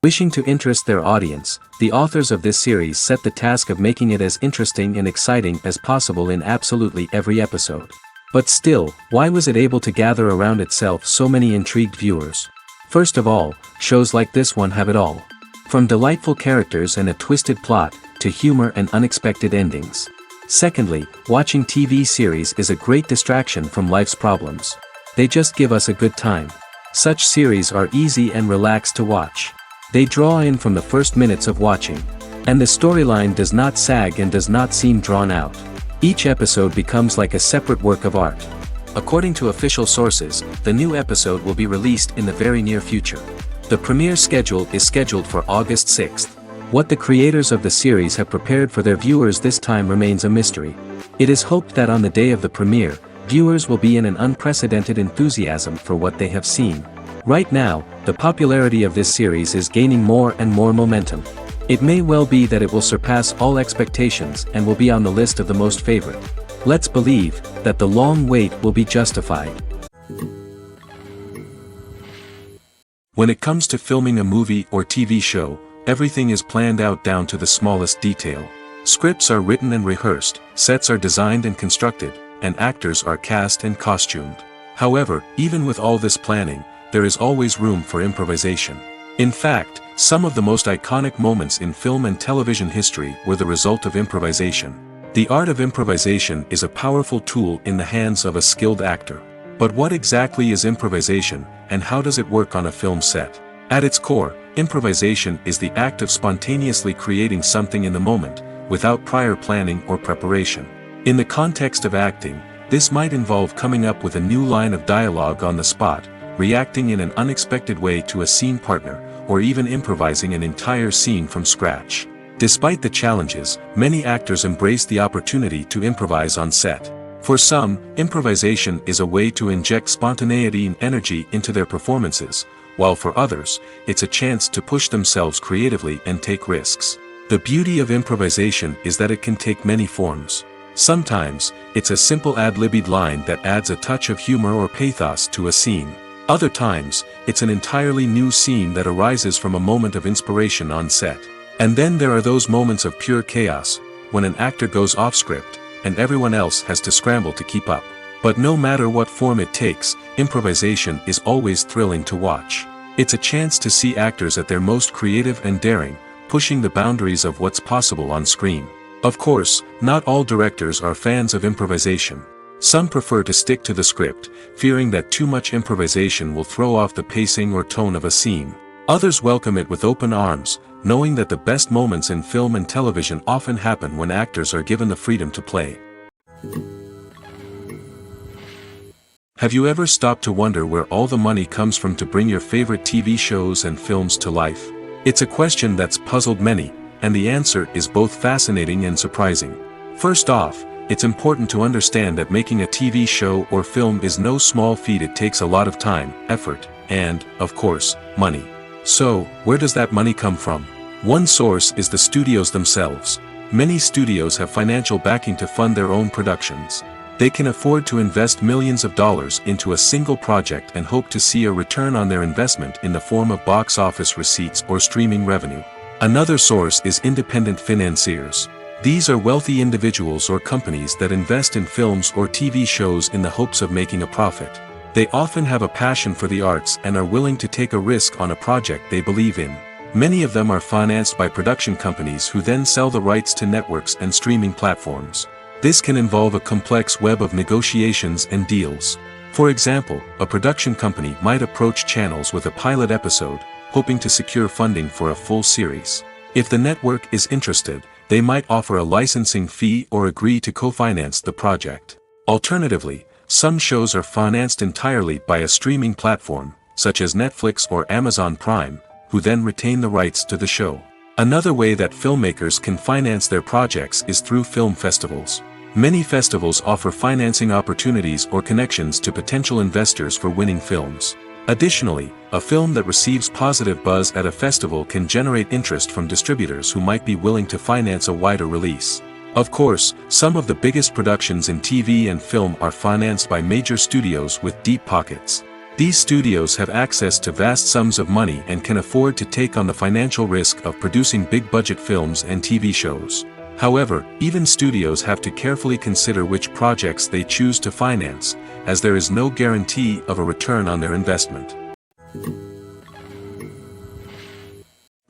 Wishing to interest their audience, the authors of this series set the task of making it as interesting and exciting as possible in absolutely every episode. But still, why was it able to gather around itself so many intrigued viewers? First of all, shows like this one have it all. From delightful characters and a twisted plot, to humor and unexpected endings. Secondly, watching TV series is a great distraction from life's problems. They just give us a good time. Such series are easy and relaxed to watch. They draw in from the first minutes of watching. And the storyline does not sag and does not seem drawn out. Each episode becomes like a separate work of art. According to official sources, the new episode will be released in the very near future. The premiere schedule is scheduled for August 6th. What the creators of the series have prepared for their viewers this time remains a mystery. It is hoped that on the day of the premiere, viewers will be in an unprecedented enthusiasm for what they have seen. Right now, the popularity of this series is gaining more and more momentum. It may well be that it will surpass all expectations and will be on the list of the most favorite. Let's believe that the long wait will be justified. When it comes to filming a movie or TV show, everything is planned out down to the smallest detail. Scripts are written and rehearsed, sets are designed and constructed, and actors are cast and costumed. However, even with all this planning, there is always room for improvisation. In fact, some of the most iconic moments in film and television history were the result of improvisation. The art of improvisation is a powerful tool in the hands of a skilled actor. But what exactly is improvisation, and how does it work on a film set? At its core, improvisation is the act of spontaneously creating something in the moment, without prior planning or preparation. In the context of acting, this might involve coming up with a new line of dialogue on the spot, reacting in an unexpected way to a scene partner, or even improvising an entire scene from scratch. Despite the challenges, many actors embrace the opportunity to improvise on set. For some, improvisation is a way to inject spontaneity and energy into their performances, while for others, it's a chance to push themselves creatively and take risks. The beauty of improvisation is that it can take many forms. Sometimes, it's a simple ad-libbed line that adds a touch of humor or pathos to a scene. Other times, it's an entirely new scene that arises from a moment of inspiration on set. And then there are those moments of pure chaos, when an actor goes off script, and everyone else has to scramble to keep up. But no matter what form it takes, improvisation is always thrilling to watch. It's a chance to see actors at their most creative and daring, pushing the boundaries of what's possible on screen. Of course, not all directors are fans of improvisation. Some prefer to stick to the script, fearing that too much improvisation will throw off the pacing or tone of a scene. Others welcome it with open arms, knowing that the best moments in film and television often happen when actors are given the freedom to play. Have you ever stopped to wonder where all the money comes from to bring your favorite TV shows and films to life? It's a question that's puzzled many, and the answer is both fascinating and surprising. First off, it's important to understand that making a TV show or film is no small feat. It takes a lot of time, effort, and, of course, money. So, where does that money come from? One source is the studios themselves. Many studios have financial backing to fund their own productions. They can afford to invest millions of dollars into a single project and hope to see a return on their investment in the form of box office receipts or streaming revenue. Another source is independent financiers. These are wealthy individuals or companies that invest in films or TV shows in the hopes of making a profit. They often have a passion for the arts and are willing to take a risk on a project they believe in. Many of them are financed by production companies who then sell the rights to networks and streaming platforms. This can involve a complex web of negotiations and deals. For example, a production company might approach channels with a pilot episode, hoping to secure funding for a full series. If the network is interested, they might offer a licensing fee or agree to co-finance the project. Alternatively, some shows are financed entirely by a streaming platform, such as Netflix or Amazon Prime, who then retain the rights to the show. Another way that filmmakers can finance their projects is through film festivals. Many festivals offer financing opportunities or connections to potential investors for winning films. Additionally, a film that receives positive buzz at a festival can generate interest from distributors who might be willing to finance a wider release. Of course, some of the biggest productions in TV and film are financed by major studios with deep pockets. These studios have access to vast sums of money and can afford to take on the financial risk of producing big-budget films and TV shows. However, even studios have to carefully consider which projects they choose to finance, as there is no guarantee of a return on their investment.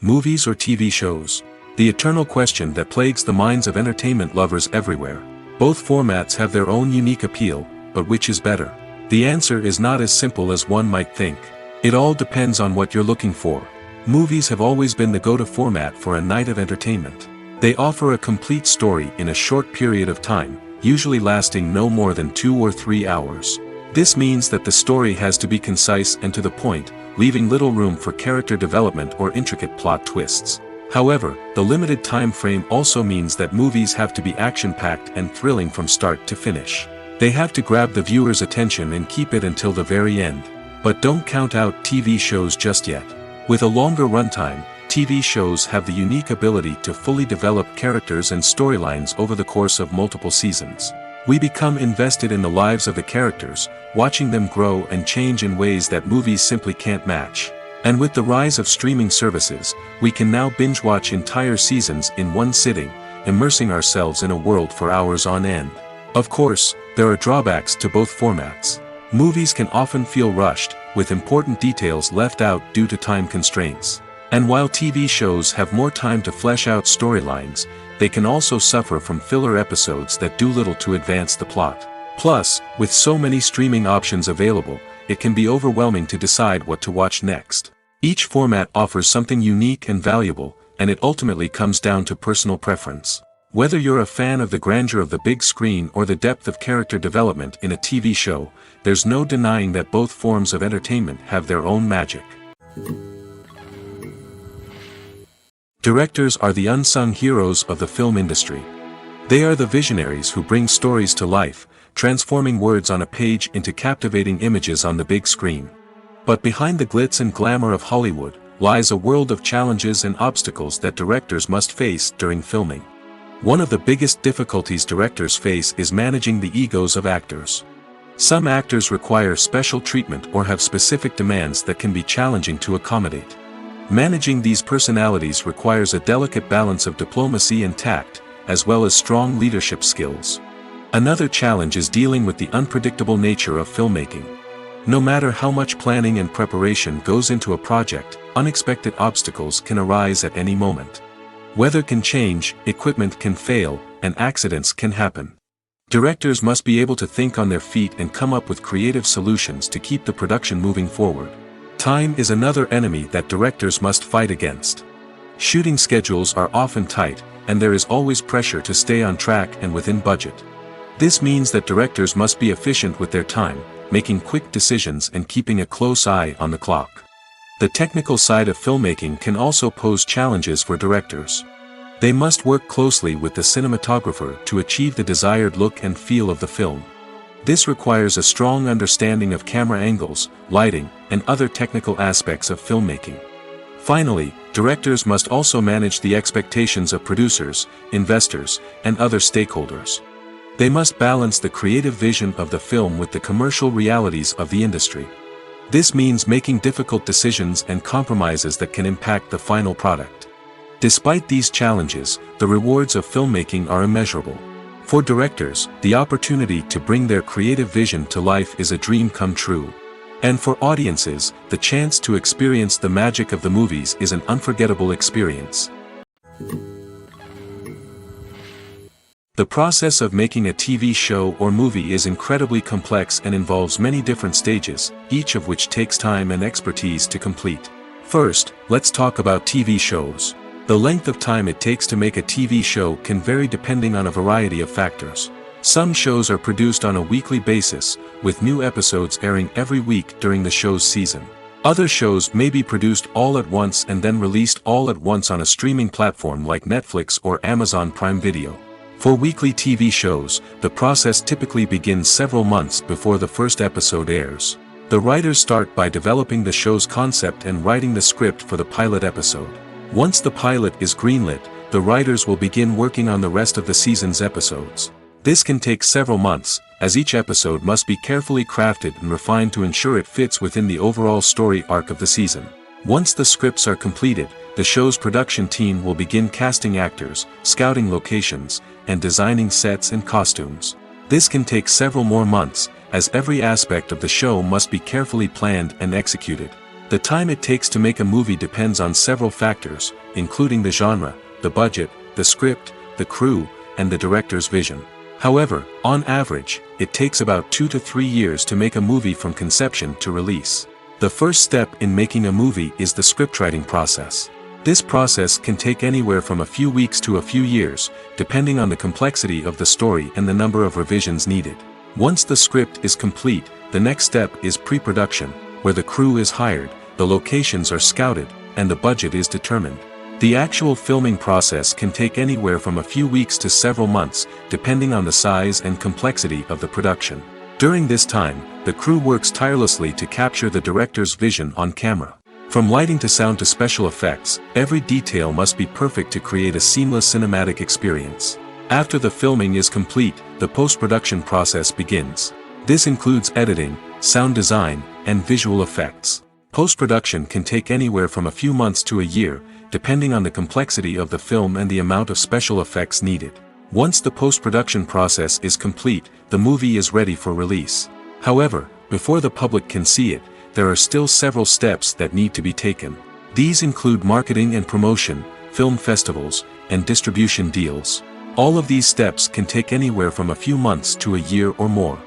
Movies or TV shows? The eternal question that plagues the minds of entertainment lovers everywhere. Both formats have their own unique appeal, but which is better? The answer is not as simple as one might think. It all depends on what you're looking for. Movies have always been the go-to format for a night of entertainment. They offer a complete story in a short period of time, usually lasting no more than 2 or 3 hours. This means that the story has to be concise and to the point, leaving little room for character development or intricate plot twists. However, the limited time frame also means that movies have to be action-packed and thrilling from start to finish. They have to grab the viewer's attention and keep it until the very end. But don't count out TV shows just yet. With a longer runtime, TV shows have the unique ability to fully develop characters and storylines over the course of multiple seasons. We become invested in the lives of the characters, watching them grow and change in ways that movies simply can't match. And with the rise of streaming services, we can now binge-watch entire seasons in one sitting, immersing ourselves in a world for hours on end. Of course, there are drawbacks to both formats. Movies can often feel rushed, with important details left out due to time constraints. And while TV shows have more time to flesh out storylines, they can also suffer from filler episodes that do little to advance the plot. Plus, with so many streaming options available, it can be overwhelming to decide what to watch next. Each format offers something unique and valuable, and it ultimately comes down to personal preference. Whether you're a fan of the grandeur of the big screen or the depth of character development in a TV show, there's no denying that both forms of entertainment have their own magic. Directors are the unsung heroes of the film industry. They are the visionaries who bring stories to life, transforming words on a page into captivating images on the big screen. But behind the glitz and glamour of Hollywood, lies a world of challenges and obstacles that directors must face during filming. One of the biggest difficulties directors face is managing the egos of actors. Some actors require special treatment or have specific demands that can be challenging to accommodate. Managing these personalities requires a delicate balance of diplomacy and tact, as well as strong leadership skills. Another challenge is dealing with the unpredictable nature of filmmaking. No matter how much planning and preparation goes into a project, unexpected obstacles can arise at any moment. Weather can change, equipment can fail, and accidents can happen. Directors must be able to think on their feet and come up with creative solutions to keep the production moving forward. Time is another enemy that directors must fight against. Shooting schedules are often tight, and there is always pressure to stay on track and within budget. This means that directors must be efficient with their time, making quick decisions and keeping a close eye on the clock. The technical side of filmmaking can also pose challenges for directors. They must work closely with the cinematographer to achieve the desired look and feel of the film. This requires a strong understanding of camera angles, lighting, and other technical aspects of filmmaking. Finally, directors must also manage the expectations of producers, investors, and other stakeholders. They must balance the creative vision of the film with the commercial realities of the industry. This means making difficult decisions and compromises that can impact the final product. Despite these challenges, the rewards of filmmaking are immeasurable. For directors, the opportunity to bring their creative vision to life is a dream come true. And for audiences, the chance to experience the magic of the movies is an unforgettable experience. The process of making a TV show or movie is incredibly complex and involves many different stages, each of which takes time and expertise to complete. First, let's talk about TV shows. The length of time it takes to make a TV show can vary depending on a variety of factors. Some shows are produced on a weekly basis, with new episodes airing every week during the show's season. Other shows may be produced all at once and then released all at once on a streaming platform like Netflix or Amazon Prime Video. For weekly TV shows, the process typically begins several months before the first episode airs. The writers start by developing the show's concept and writing the script for the pilot episode. Once the pilot is greenlit, the writers will begin working on the rest of the season's episodes. This can take several months, as each episode must be carefully crafted and refined to ensure it fits within the overall story arc of the season. Once the scripts are completed, the show's production team will begin casting actors, scouting locations, and designing sets and costumes. This can take several more months, as every aspect of the show must be carefully planned and executed. The time it takes to make a movie depends on several factors, including the genre, the budget, the script, the crew, and the director's vision. However, on average, it takes about 2 to 3 years to make a movie from conception to release. The first step in making a movie is the scriptwriting process. This process can take anywhere from a few weeks to a few years, depending on the complexity of the story and the number of revisions needed. Once the script is complete, the next step is pre-production, where the crew is hired, the locations are scouted, and the budget is determined. The actual filming process can take anywhere from a few weeks to several months, depending on the size and complexity of the production. During this time, the crew works tirelessly to capture the director's vision on camera. From lighting to sound to special effects, every detail must be perfect to create a seamless cinematic experience. After the filming is complete, the post-production process begins. This includes editing, sound design, and visual effects. Post-production can take anywhere from a few months to a year, depending on the complexity of the film and the amount of special effects needed. Once the post-production process is complete, the movie is ready for release. However, before the public can see it, there are still several steps that need to be taken. These include marketing and promotion, film festivals, and distribution deals. All of these steps can take anywhere from a few months to a year or more.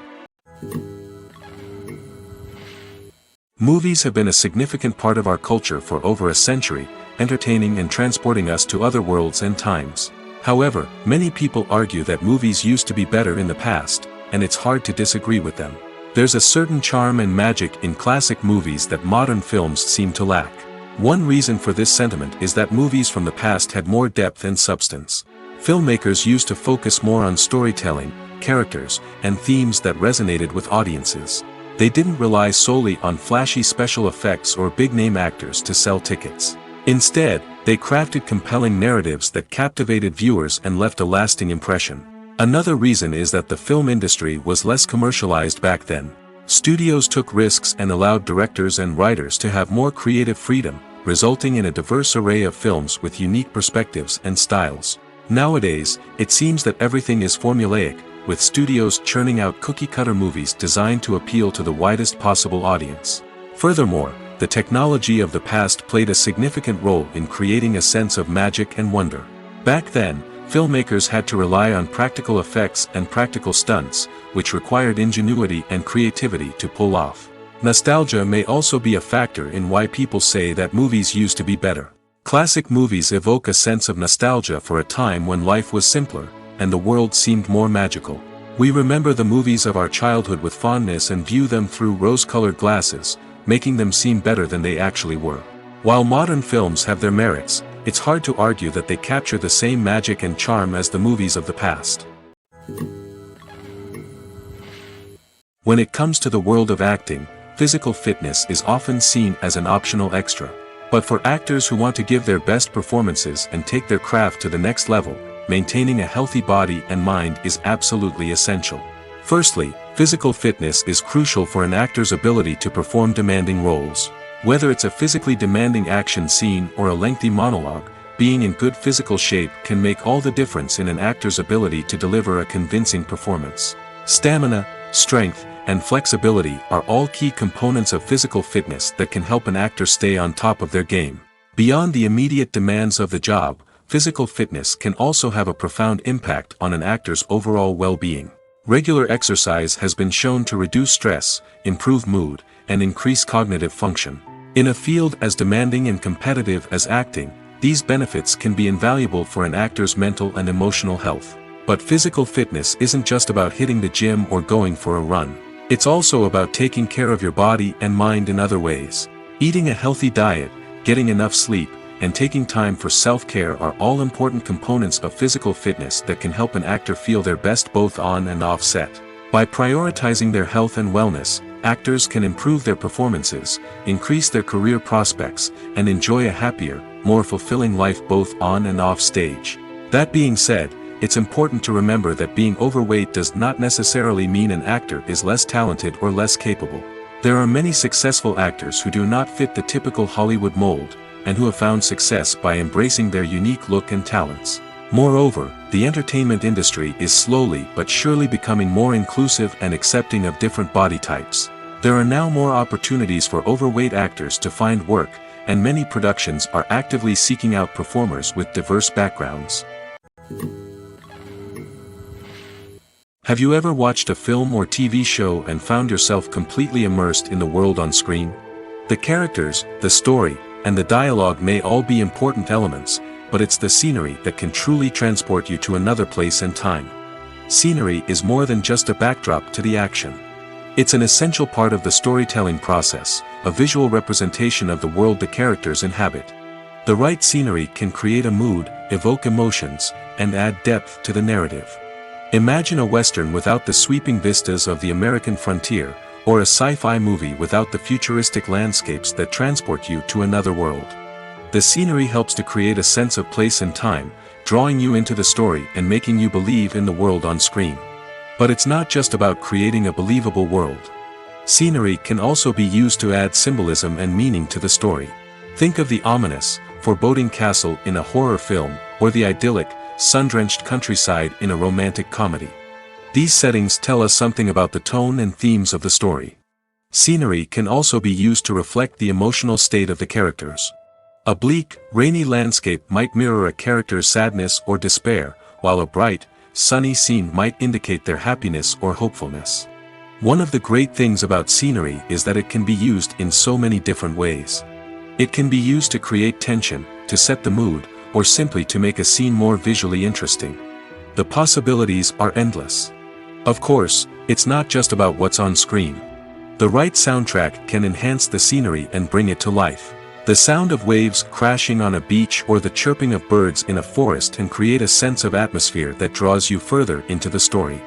Movies have been a significant part of our culture for over a century, entertaining and transporting us to other worlds and times. However, many people argue that movies used to be better in the past, and it's hard to disagree with them. There's a certain charm and magic in classic movies that modern films seem to lack. One reason for this sentiment is that movies from the past had more depth and substance. Filmmakers used to focus more on storytelling, characters, and themes that resonated with audiences. They didn't rely solely on flashy special effects or big-name actors to sell tickets. Instead, they crafted compelling narratives that captivated viewers and left a lasting impression. Another reason is that the film industry was less commercialized back then. Studios took risks and allowed directors and writers to have more creative freedom, resulting in a diverse array of films with unique perspectives and styles. Nowadays, it seems that everything is formulaic, with studios churning out cookie-cutter movies designed to appeal to the widest possible audience. Furthermore, the technology of the past played a significant role in creating a sense of magic and wonder. Back then, filmmakers had to rely on practical effects and practical stunts, which required ingenuity and creativity to pull off. Nostalgia may also be a factor in why people say that movies used to be better. Classic movies evoke a sense of nostalgia for a time when life was simpler, and the world seemed more magical. We remember the movies of our childhood with fondness and view them through rose-colored glasses, making them seem better than they actually were. While modern films have their merits, it's hard to argue that they capture the same magic and charm as the movies of the past. When it comes to the world of acting, physical fitness is often seen as an optional extra. But for actors who want to give their best performances and take their craft to the next level, maintaining a healthy body and mind is absolutely essential. Firstly, physical fitness is crucial for an actor's ability to perform demanding roles. Whether it's a physically demanding action scene or a lengthy monologue, being in good physical shape can make all the difference in an actor's ability to deliver a convincing performance. Stamina, strength, and flexibility are all key components of physical fitness that can help an actor stay on top of their game. Beyond the immediate demands of the job, physical fitness can also have a profound impact on an actor's overall well-being. Regular exercise has been shown to reduce stress, improve mood, and increase cognitive function. In a field as demanding and competitive as acting, these benefits can be invaluable for an actor's mental and emotional health. But physical fitness isn't just about hitting the gym or going for a run. It's also about taking care of your body and mind in other ways. Eating a healthy diet, getting enough sleep, and taking time for self-care are all important components of physical fitness that can help an actor feel their best both on and off set. By prioritizing their health and wellness, actors can improve their performances, increase their career prospects, and enjoy a happier, more fulfilling life both on and off stage. That being said, it's important to remember that being overweight does not necessarily mean an actor is less talented or less capable. There are many successful actors who do not fit the typical Hollywood mold, and who have found success by embracing their unique look and talents. Moreover, the entertainment industry is slowly but surely becoming more inclusive and accepting of different body types. There are now more opportunities for overweight actors to find work, and many productions are actively seeking out performers with diverse backgrounds. Have you ever watched a film or TV show and found yourself completely immersed in the world on screen? The characters, the story, and the dialogue may all be important elements, but it's the scenery that can truly transport you to another place and time. Scenery is more than just a backdrop to the action. It's an essential part of the storytelling process, a visual representation of the world the characters inhabit. The right scenery can create a mood, evoke emotions, and add depth to the narrative. Imagine a Western without the sweeping vistas of the American frontier, or a sci-fi movie without the futuristic landscapes that transport you to another world. The scenery helps to create a sense of place and time, drawing you into the story and making you believe in the world on screen. But it's not just about creating a believable world. Scenery can also be used to add symbolism and meaning to the story. Think of the ominous, foreboding castle in a horror film, or the idyllic, sun-drenched countryside in a romantic comedy. These settings tell us something about the tone and themes of the story. Scenery can also be used to reflect the emotional state of the characters. A bleak, rainy landscape might mirror a character's sadness or despair, while a bright, sunny scene might indicate their happiness or hopefulness. One of the great things about scenery is that it can be used in so many different ways. It can be used to create tension, to set the mood, or simply to make a scene more visually interesting. The possibilities are endless. Of course, it's not just about what's on screen. The right soundtrack can enhance the scenery and bring it to life. The sound of waves crashing on a beach or the chirping of birds in a forest can create a sense of atmosphere that draws you further into the story.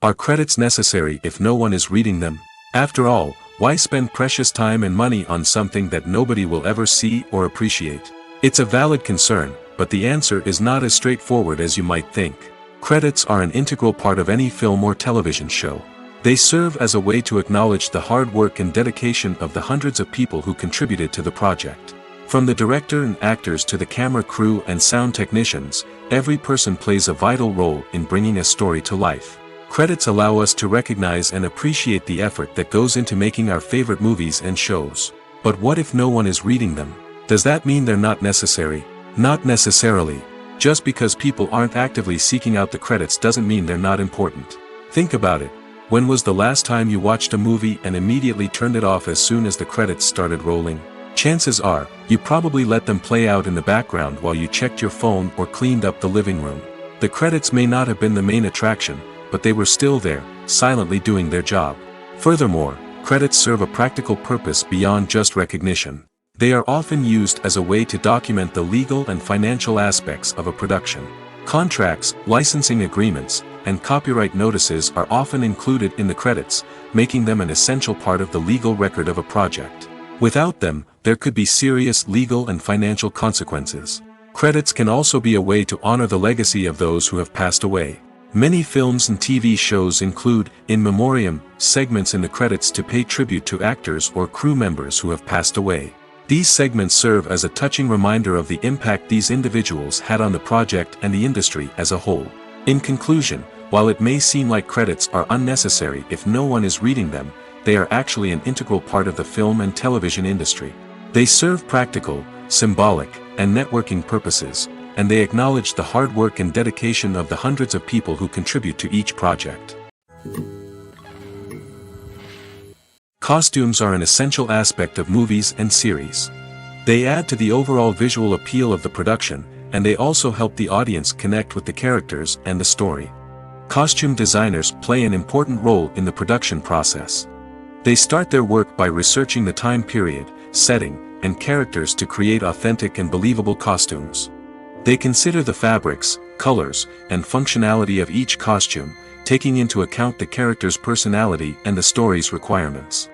Are credits necessary if no one is reading them? After all, why spend precious time and money on something that nobody will ever see or appreciate? It's a valid concern, but the answer is not as straightforward as you might think. Credits are an integral part of any film or television show. They serve as a way to acknowledge the hard work and dedication of the hundreds of people who contributed to the project. From the director and actors to the camera crew and sound technicians, every person plays a vital role in bringing a story to life. Credits allow us to recognize and appreciate the effort that goes into making our favorite movies and shows. But what if no one is reading them? Does that mean they're not necessary? Not necessarily. Just because people aren't actively seeking out the credits doesn't mean they're not important. Think about it. When was the last time you watched a movie and immediately turned it off as soon as the credits started rolling? Chances are, you probably let them play out in the background while you checked your phone or cleaned up the living room. The credits may not have been the main attraction, but they were still there, silently doing their job. Furthermore, credits serve a practical purpose beyond just recognition. They are often used as a way to document the legal and financial aspects of a production. Contracts, licensing agreements, and copyright notices are often included in the credits, making them an essential part of the legal record of a project. Without them, there could be serious legal and financial consequences. Credits can also be a way to honor the legacy of those who have passed away. Many films and TV shows include, in memoriam, segments in the credits to pay tribute to actors or crew members who have passed away. These segments serve as a touching reminder of the impact these individuals had on the project and the industry as a whole. In conclusion, While it may seem like credits are unnecessary if no one is reading them, they are actually an integral part of the film and television industry. They serve practical, symbolic, and networking purposes, and they acknowledge the hard work and dedication of the hundreds of people who contribute to each project. Costumes are an essential aspect of movies and series. They add to the overall visual appeal of the production, and they also help the audience connect with the characters and the story. Costume designers play an important role in the production process. They start their work by researching the time period, setting, and characters to create authentic and believable costumes. They consider the fabrics, colors, and functionality of each costume, taking into account the character's personality and the story's requirements.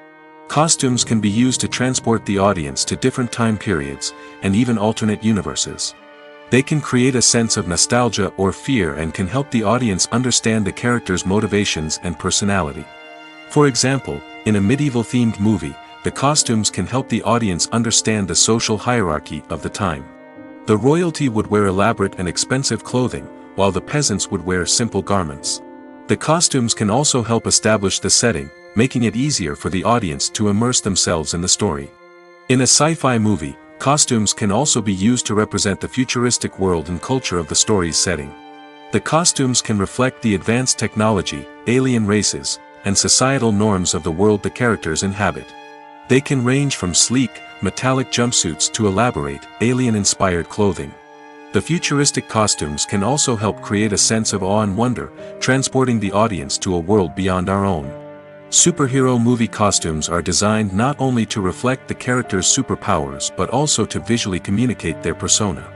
Costumes can be used to transport the audience to different time periods, and even alternate universes. They can create a sense of nostalgia or fear and can help the audience understand the character's motivations and personality. For example, in a medieval-themed movie, the costumes can help the audience understand the social hierarchy of the time. The royalty would wear elaborate and expensive clothing, while the peasants would wear simple garments. The costumes can also help establish the setting, making it easier for the audience to immerse themselves in the story. In a sci-fi movie, costumes can also be used to represent the futuristic world and culture of the story's setting. The costumes can reflect the advanced technology, alien races, and societal norms of the world the characters inhabit. They can range from sleek, metallic jumpsuits to elaborate, alien-inspired clothing. The futuristic costumes can also help create a sense of awe and wonder, transporting the audience to a world beyond our own. Superhero movie costumes are designed not only to reflect the character's superpowers but also to visually communicate their persona.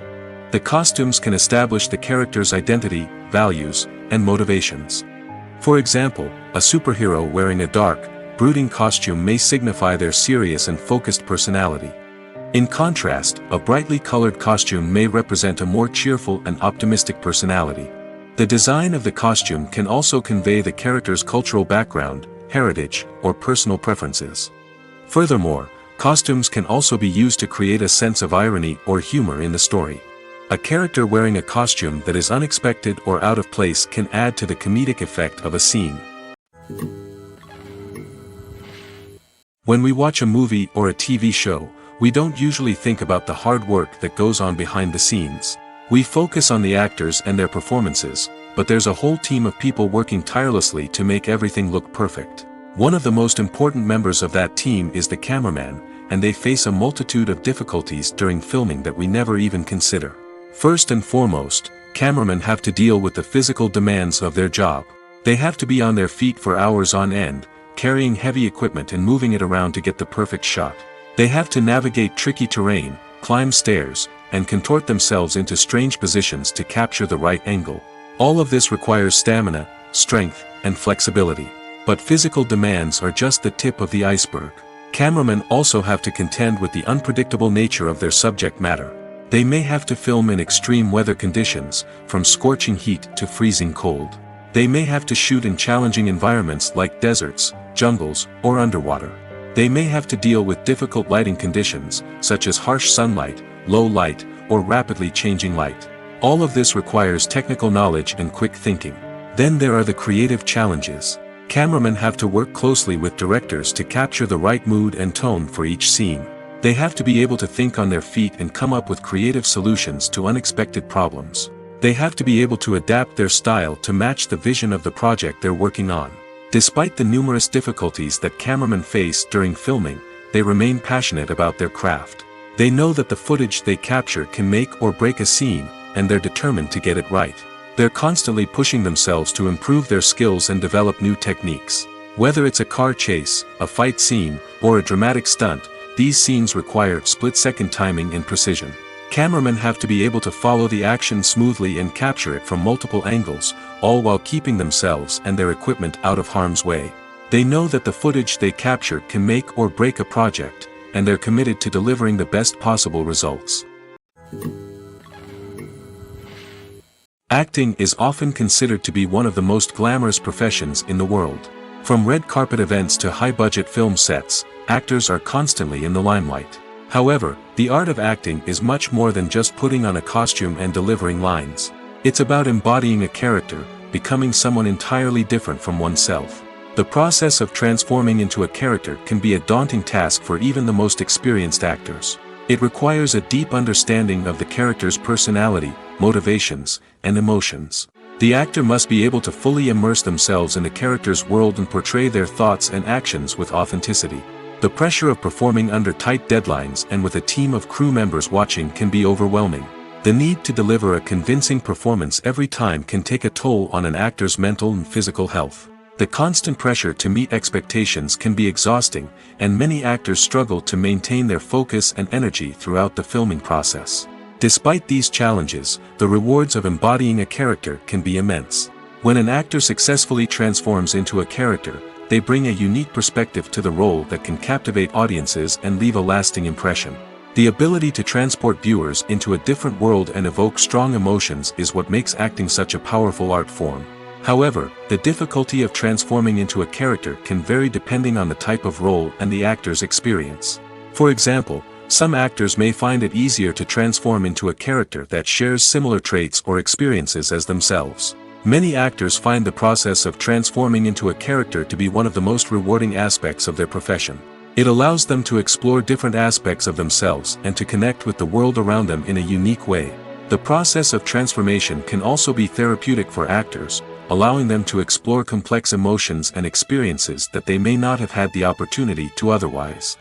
The costumes can establish the character's identity, values, and motivations. For example, a superhero wearing a dark, brooding costume may signify their serious and focused personality. In contrast, a brightly colored costume may represent a more cheerful and optimistic personality. The design of the costume can also convey the character's cultural background, heritage, or personal preferences. Furthermore, costumes can also be used to create a sense of irony or humor in the story. A character wearing a costume that is unexpected or out of place can add to the comedic effect of a scene. When we watch a movie or a TV show, we don't usually think about the hard work that goes on behind the scenes. We focus on the actors and their performances, but there's a whole team of people working tirelessly to make everything look perfect. One of the most important members of that team is the cameraman, and they face a multitude of difficulties during filming that we never even consider. First and foremost, cameramen have to deal with the physical demands of their job. They have to be on their feet for hours on end, carrying heavy equipment and moving it around to get the perfect shot. They have to navigate tricky terrain, climb stairs, and contort themselves into strange positions to capture the right angle. All of this requires stamina, strength, and flexibility. But physical demands are just the tip of the iceberg. Cameramen also have to contend with the unpredictable nature of their subject matter. They may have to film in extreme weather conditions, from scorching heat to freezing cold. They may have to shoot in challenging environments like deserts, jungles, or underwater. They may have to deal with difficult lighting conditions, such as harsh sunlight, low light, or rapidly changing light. All of this requires technical knowledge and quick thinking. Then there are the creative challenges. Cameramen have to work closely with directors to capture the right mood and tone for each scene. They have to be able to think on their feet and come up with creative solutions to unexpected problems. They have to be able to adapt their style to match the vision of the project they're working on. Despite the numerous difficulties that cameramen face during filming, they remain passionate about their craft. They know that the footage they capture can make or break a scene, and they're determined to get it right. They're constantly pushing themselves to improve their skills and develop new techniques. Whether it's a car chase, a fight scene, or a dramatic stunt, these scenes require split-second timing and precision. Cameramen have to be able to follow the action smoothly and capture it from multiple angles, all while keeping themselves and their equipment out of harm's way. They know that the footage they capture can make or break a project, and they're committed to delivering the best possible results. Acting is often considered to be one of the most glamorous professions in the world. From red carpet events to high-budget film sets, actors are constantly in the limelight. However, the art of acting is much more than just putting on a costume and delivering lines. It's about embodying a character, becoming someone entirely different from oneself. The process of transforming into a character can be a daunting task for even the most experienced actors. It requires a deep understanding of the character's personality, motivations, and emotions. The actor must be able to fully immerse themselves in the character's world and portray their thoughts and actions with authenticity. The pressure of performing under tight deadlines and with a team of crew members watching can be overwhelming. The need to deliver a convincing performance every time can take a toll on an actor's mental and physical health. The constant pressure to meet expectations can be exhausting, and many actors struggle to maintain their focus and energy throughout the filming process. Despite these challenges, the rewards of embodying a character can be immense. When an actor successfully transforms into a character, they bring a unique perspective to the role that can captivate audiences and leave a lasting impression. The ability to transport viewers into a different world and evoke strong emotions is what makes acting such a powerful art form. However, the difficulty of transforming into a character can vary depending on the type of role and the actor's experience. For example, some actors may find it easier to transform into a character that shares similar traits or experiences as themselves. Many actors find the process of transforming into a character to be one of the most rewarding aspects of their profession. It allows them to explore different aspects of themselves and to connect with the world around them in a unique way. The process of transformation can also be therapeutic for actors, allowing them to explore complex emotions and experiences that they may not have had the opportunity to otherwise.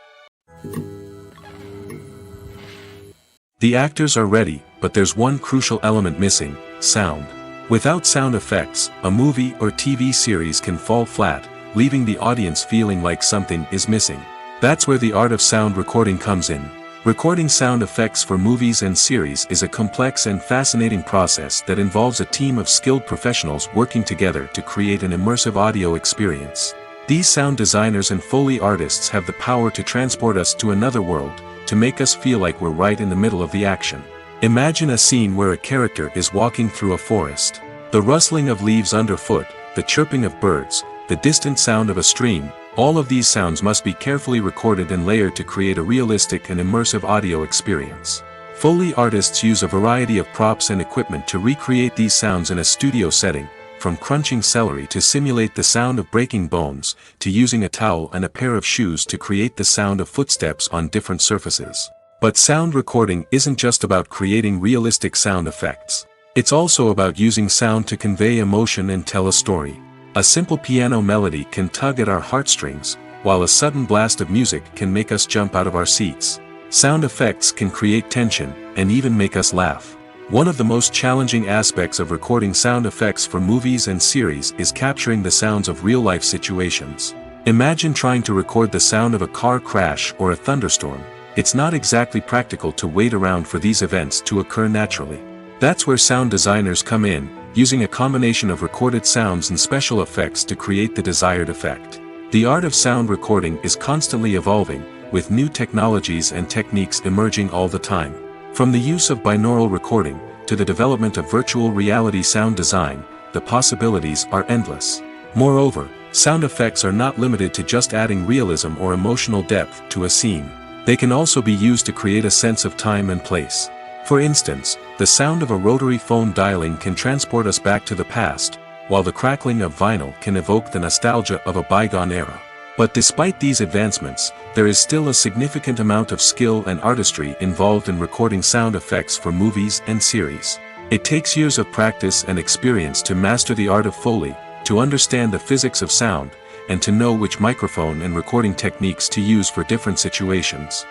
The actors are ready, but there's one crucial element missing: sound. Without sound effects, a movie or TV series can fall flat, leaving the audience feeling like something is missing. That's where the art of sound recording comes in. Recording sound effects for movies and series is a complex and fascinating process that involves a team of skilled professionals working together to create an immersive audio experience. These sound designers and Foley artists have the power to transport us to another world, to make us feel like we're right in the middle of the action. Imagine a scene where a character is walking through a forest. The rustling of leaves underfoot, the chirping of birds, the distant sound of a stream, all of these sounds must be carefully recorded and layered to create a realistic and immersive audio experience. Foley artists use a variety of props and equipment to recreate these sounds in a studio setting, from crunching celery to simulate the sound of breaking bones, to using a towel and a pair of shoes to create the sound of footsteps on different surfaces. But sound recording isn't just about creating realistic sound effects. It's also about using sound to convey emotion and tell a story. A simple piano melody can tug at our heartstrings, while a sudden blast of music can make us jump out of our seats. Sound effects can create tension, and even make us laugh. One of the most challenging aspects of recording sound effects for movies and series is capturing the sounds of real-life situations. Imagine trying to record the sound of a car crash or a thunderstorm. It's not exactly practical to wait around for these events to occur naturally. That's where sound designers come in, using a combination of recorded sounds and special effects to create the desired effect. The art of sound recording is constantly evolving, with new technologies and techniques emerging all the time. From the use of binaural recording, to the development of virtual reality sound design, the possibilities are endless. Moreover, sound effects are not limited to just adding realism or emotional depth to a scene. They can also be used to create a sense of time and place. For instance, the sound of a rotary phone dialing can transport us back to the past, while the crackling of vinyl can evoke the nostalgia of a bygone era. But despite these advancements, there is still a significant amount of skill and artistry involved in recording sound effects for movies and series. It takes years of practice and experience to master the art of Foley, to understand the physics of sound, and to know which microphone and recording techniques to use for different situations.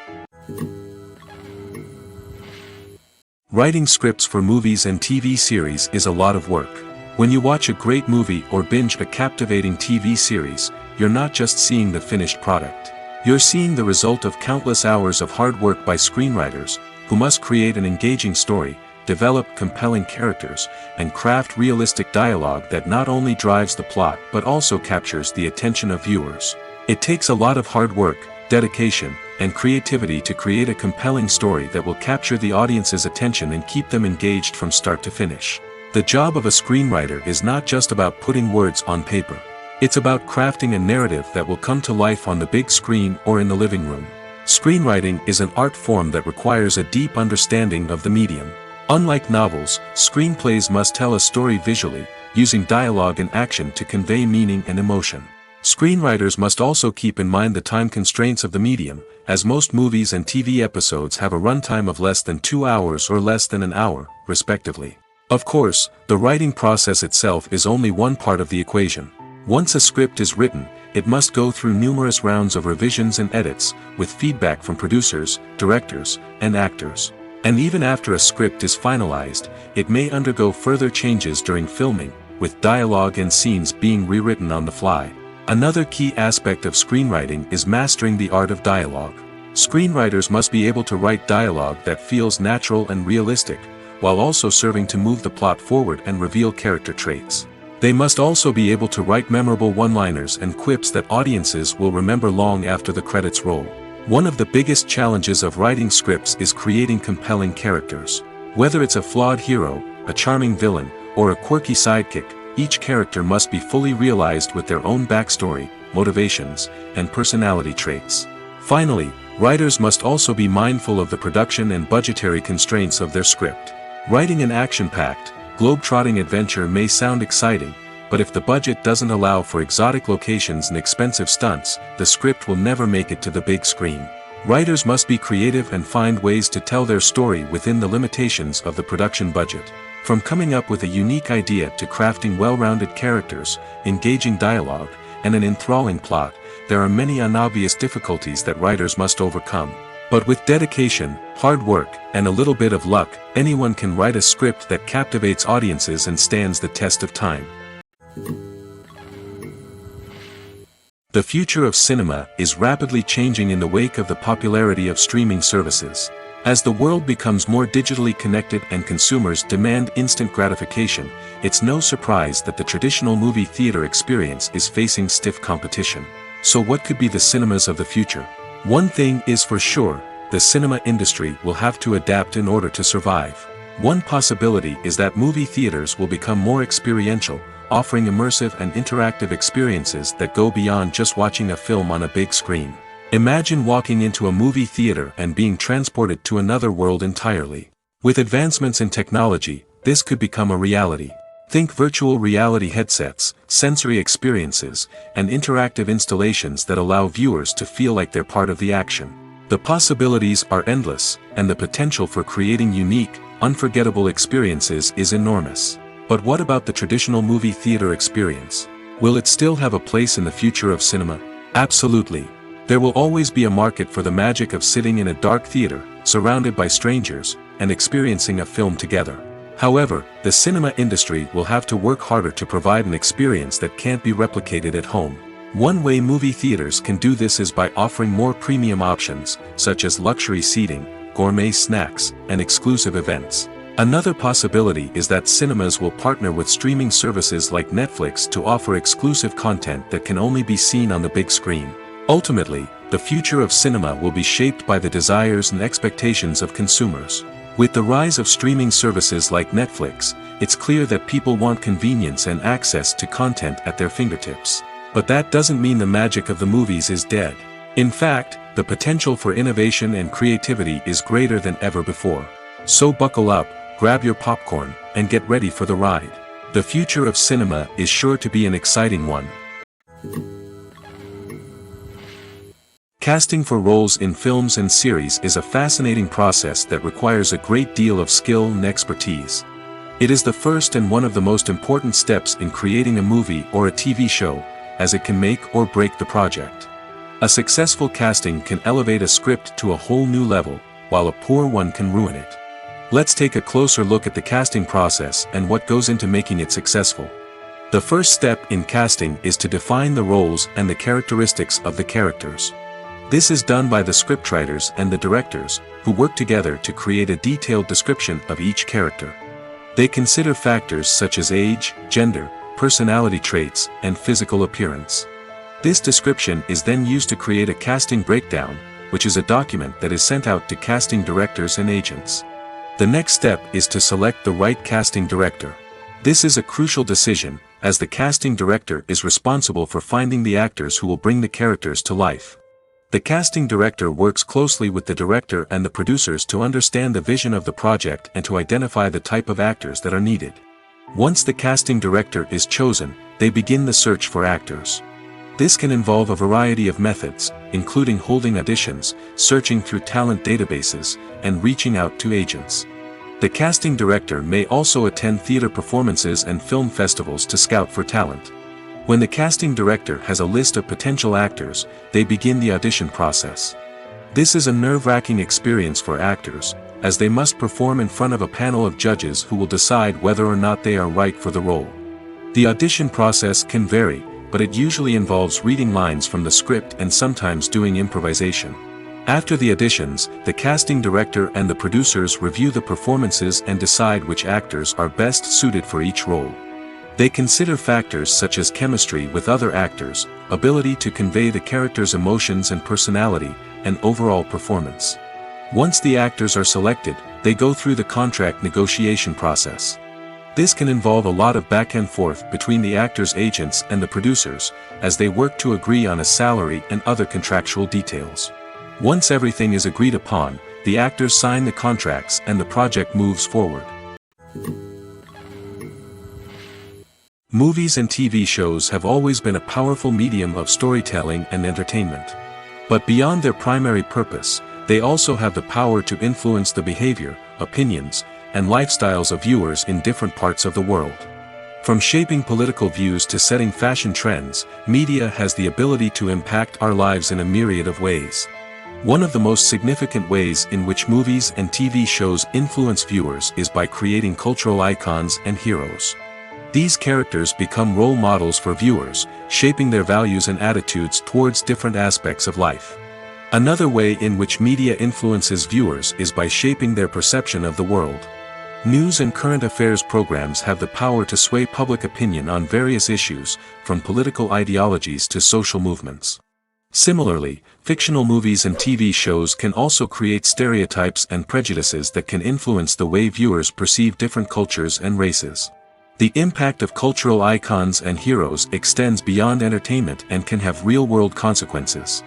Writing scripts for movies and TV series is a lot of work. When you watch a great movie or binge a captivating TV series, you're not just seeing the finished product. You're seeing the result of countless hours of hard work by screenwriters, who must create an engaging story, develop compelling characters, and craft realistic dialogue that not only drives the plot but also captures the attention of viewers. It takes a lot of hard work, dedication, and creativity to create a compelling story that will capture the audience's attention and keep them engaged from start to finish. The job of a screenwriter is not just about putting words on paper. It's about crafting a narrative that will come to life on the big screen or in the living room. Screenwriting is an art form that requires a deep understanding of the medium. Unlike novels, screenplays must tell a story visually, using dialogue and action to convey meaning and emotion. Screenwriters must also keep in mind the time constraints of the medium, as most movies and TV episodes have a runtime of less than 2 hours or less than an hour, respectively. Of course, the writing process itself is only one part of the equation. Once a script is written, it must go through numerous rounds of revisions and edits, with feedback from producers, directors, and actors. And even after a script is finalized, it may undergo further changes during filming, with dialogue and scenes being rewritten on the fly. Another key aspect of screenwriting is mastering the art of dialogue. Screenwriters must be able to write dialogue that feels natural and realistic, while also serving to move the plot forward and reveal character traits. They must also be able to write memorable one-liners and quips that audiences will remember long after the credits roll. One of the biggest challenges of writing scripts is creating compelling characters. Whether it's a flawed hero, a charming villain, or a quirky sidekick, each character must be fully realized with their own backstory, motivations, and personality traits. Finally, writers must also be mindful of the production and budgetary constraints of their script. Writing an action-packed, globe-trotting adventure may sound exciting, but if the budget doesn't allow for exotic locations and expensive stunts, the script will never make it to the big screen. Writers must be creative and find ways to tell their story within the limitations of the production budget. From coming up with a unique idea to crafting well-rounded characters, engaging dialogue, and an enthralling plot, there are many unobvious difficulties that writers must overcome. But with dedication, hard work, and a little bit of luck, anyone can write a script that captivates audiences and stands the test of time. The future of cinema is rapidly changing in the wake of the popularity of streaming services. As the world becomes more digitally connected and consumers demand instant gratification, it's no surprise that the traditional movie theater experience is facing stiff competition. So what could be the cinemas of the future? One thing is for sure, the cinema industry will have to adapt in order to survive. One possibility is that movie theaters will become more experiential, offering immersive and interactive experiences that go beyond just watching a film on a big screen. Imagine walking into a movie theater and being transported to another world entirely. With advancements in technology, this could become a reality. Think virtual reality headsets, sensory experiences, and interactive installations that allow viewers to feel like they're part of the action. The possibilities are endless, and the potential for creating unique, unforgettable experiences is enormous. But what about the traditional movie theater experience? Will it still have a place in the future of cinema? Absolutely. There will always be a market for the magic of sitting in a dark theater, surrounded by strangers, and experiencing a film together. However, the cinema industry will have to work harder to provide an experience that can't be replicated at home. One way movie theaters can do this is by offering more premium options, such as luxury seating, gourmet snacks, and exclusive events. Another possibility is that cinemas will partner with streaming services like Netflix to offer exclusive content that can only be seen on the big screen. Ultimately, the future of cinema will be shaped by the desires and expectations of consumers. With the rise of streaming services like Netflix, it's clear that people want convenience and access to content at their fingertips. But that doesn't mean the magic of the movies is dead. In fact, the potential for innovation and creativity is greater than ever before. So buckle up, grab your popcorn, and get ready for the ride. The future of cinema is sure to be an exciting one. Casting for roles in films and series is a fascinating process that requires a great deal of skill and expertise. It is the first and one of the most important steps in creating a movie or a TV show, as it can make or break the project. A successful casting can elevate a script to a whole new level, while a poor one can ruin it. Let's take a closer look at the casting process and what goes into making it successful. The first step in casting is to define the roles and the characteristics of the characters. This is done by the scriptwriters and the directors, who work together to create a detailed description of each character. They consider factors such as age, gender, personality traits, and physical appearance. This description is then used to create a casting breakdown, which is a document that is sent out to casting directors and agents. The next step is to select the right casting director. This is a crucial decision, as the casting director is responsible for finding the actors who will bring the characters to life. The casting director works closely with the director and the producers to understand the vision of the project and to identify the type of actors that are needed. Once the casting director is chosen, they begin the search for actors. This can involve a variety of methods, including holding auditions, searching through talent databases, and reaching out to agents. The casting director may also attend theater performances and film festivals to scout for talent. When the casting director has a list of potential actors, they begin the audition process. This is a nerve-wracking experience for actors, as they must perform in front of a panel of judges who will decide whether or not they are right for the role. The audition process can vary, but it usually involves reading lines from the script and sometimes doing improvisation. After the auditions, the casting director and the producers review the performances and decide which actors are best suited for each role. They consider factors such as chemistry with other actors, ability to convey the character's emotions and personality, and overall performance. Once the actors are selected, they go through the contract negotiation process. This can involve a lot of back and forth between the actors' agents and the producers, as they work to agree on a salary and other contractual details. Once everything is agreed upon, the actors sign the contracts and the project moves forward. Movies and TV shows have always been a powerful medium of storytelling and entertainment. But beyond their primary purpose, they also have the power to influence the behavior, opinions, and lifestyles of viewers in different parts of the world. From shaping political views to setting fashion trends, media has the ability to impact our lives in a myriad of ways. One of the most significant ways in which movies and TV shows influence viewers is by creating cultural icons and heroes. These characters become role models for viewers, shaping their values and attitudes towards different aspects of life. Another way in which media influences viewers is by shaping their perception of the world. News and current affairs programs have the power to sway public opinion on various issues, from political ideologies to social movements. Similarly, fictional movies and TV shows can also create stereotypes and prejudices that can influence the way viewers perceive different cultures and races. The impact of cultural icons and heroes extends beyond entertainment and can have real-world consequences.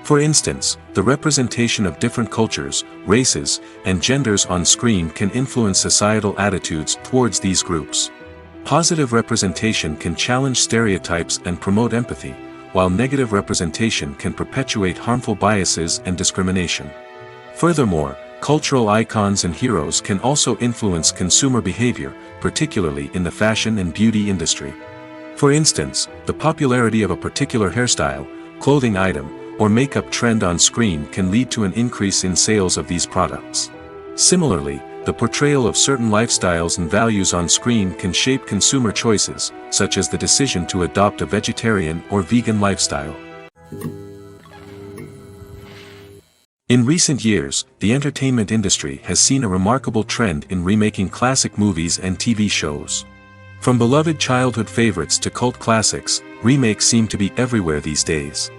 For instance, the representation of different cultures, races, and genders on screen can influence societal attitudes towards these groups. Positive representation can challenge stereotypes and promote empathy, while negative representation can perpetuate harmful biases and discrimination. Furthermore, cultural icons and heroes can also influence consumer behavior, particularly in the fashion and beauty industry. For instance, the popularity of a particular hairstyle, clothing item, or makeup trend on screen can lead to an increase in sales of these products. Similarly, the portrayal of certain lifestyles and values on screen can shape consumer choices, such as the decision to adopt a vegetarian or vegan lifestyle. In recent years, the entertainment industry has seen a remarkable trend in remaking classic movies and TV shows. From beloved childhood favorites to cult classics, remakes seem to be everywhere these days.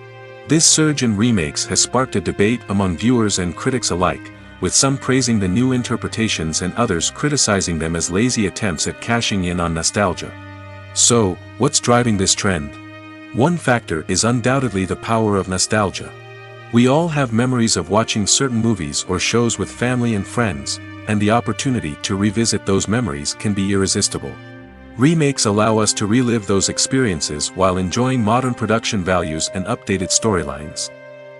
This surge in remakes has sparked a debate among viewers and critics alike, with some praising the new interpretations and others criticizing them as lazy attempts at cashing in on nostalgia. So, what's driving this trend? One factor is undoubtedly the power of nostalgia. We all have memories of watching certain movies or shows with family and friends, and the opportunity to revisit those memories can be irresistible. Remakes allow us to relive those experiences while enjoying modern production values and updated storylines.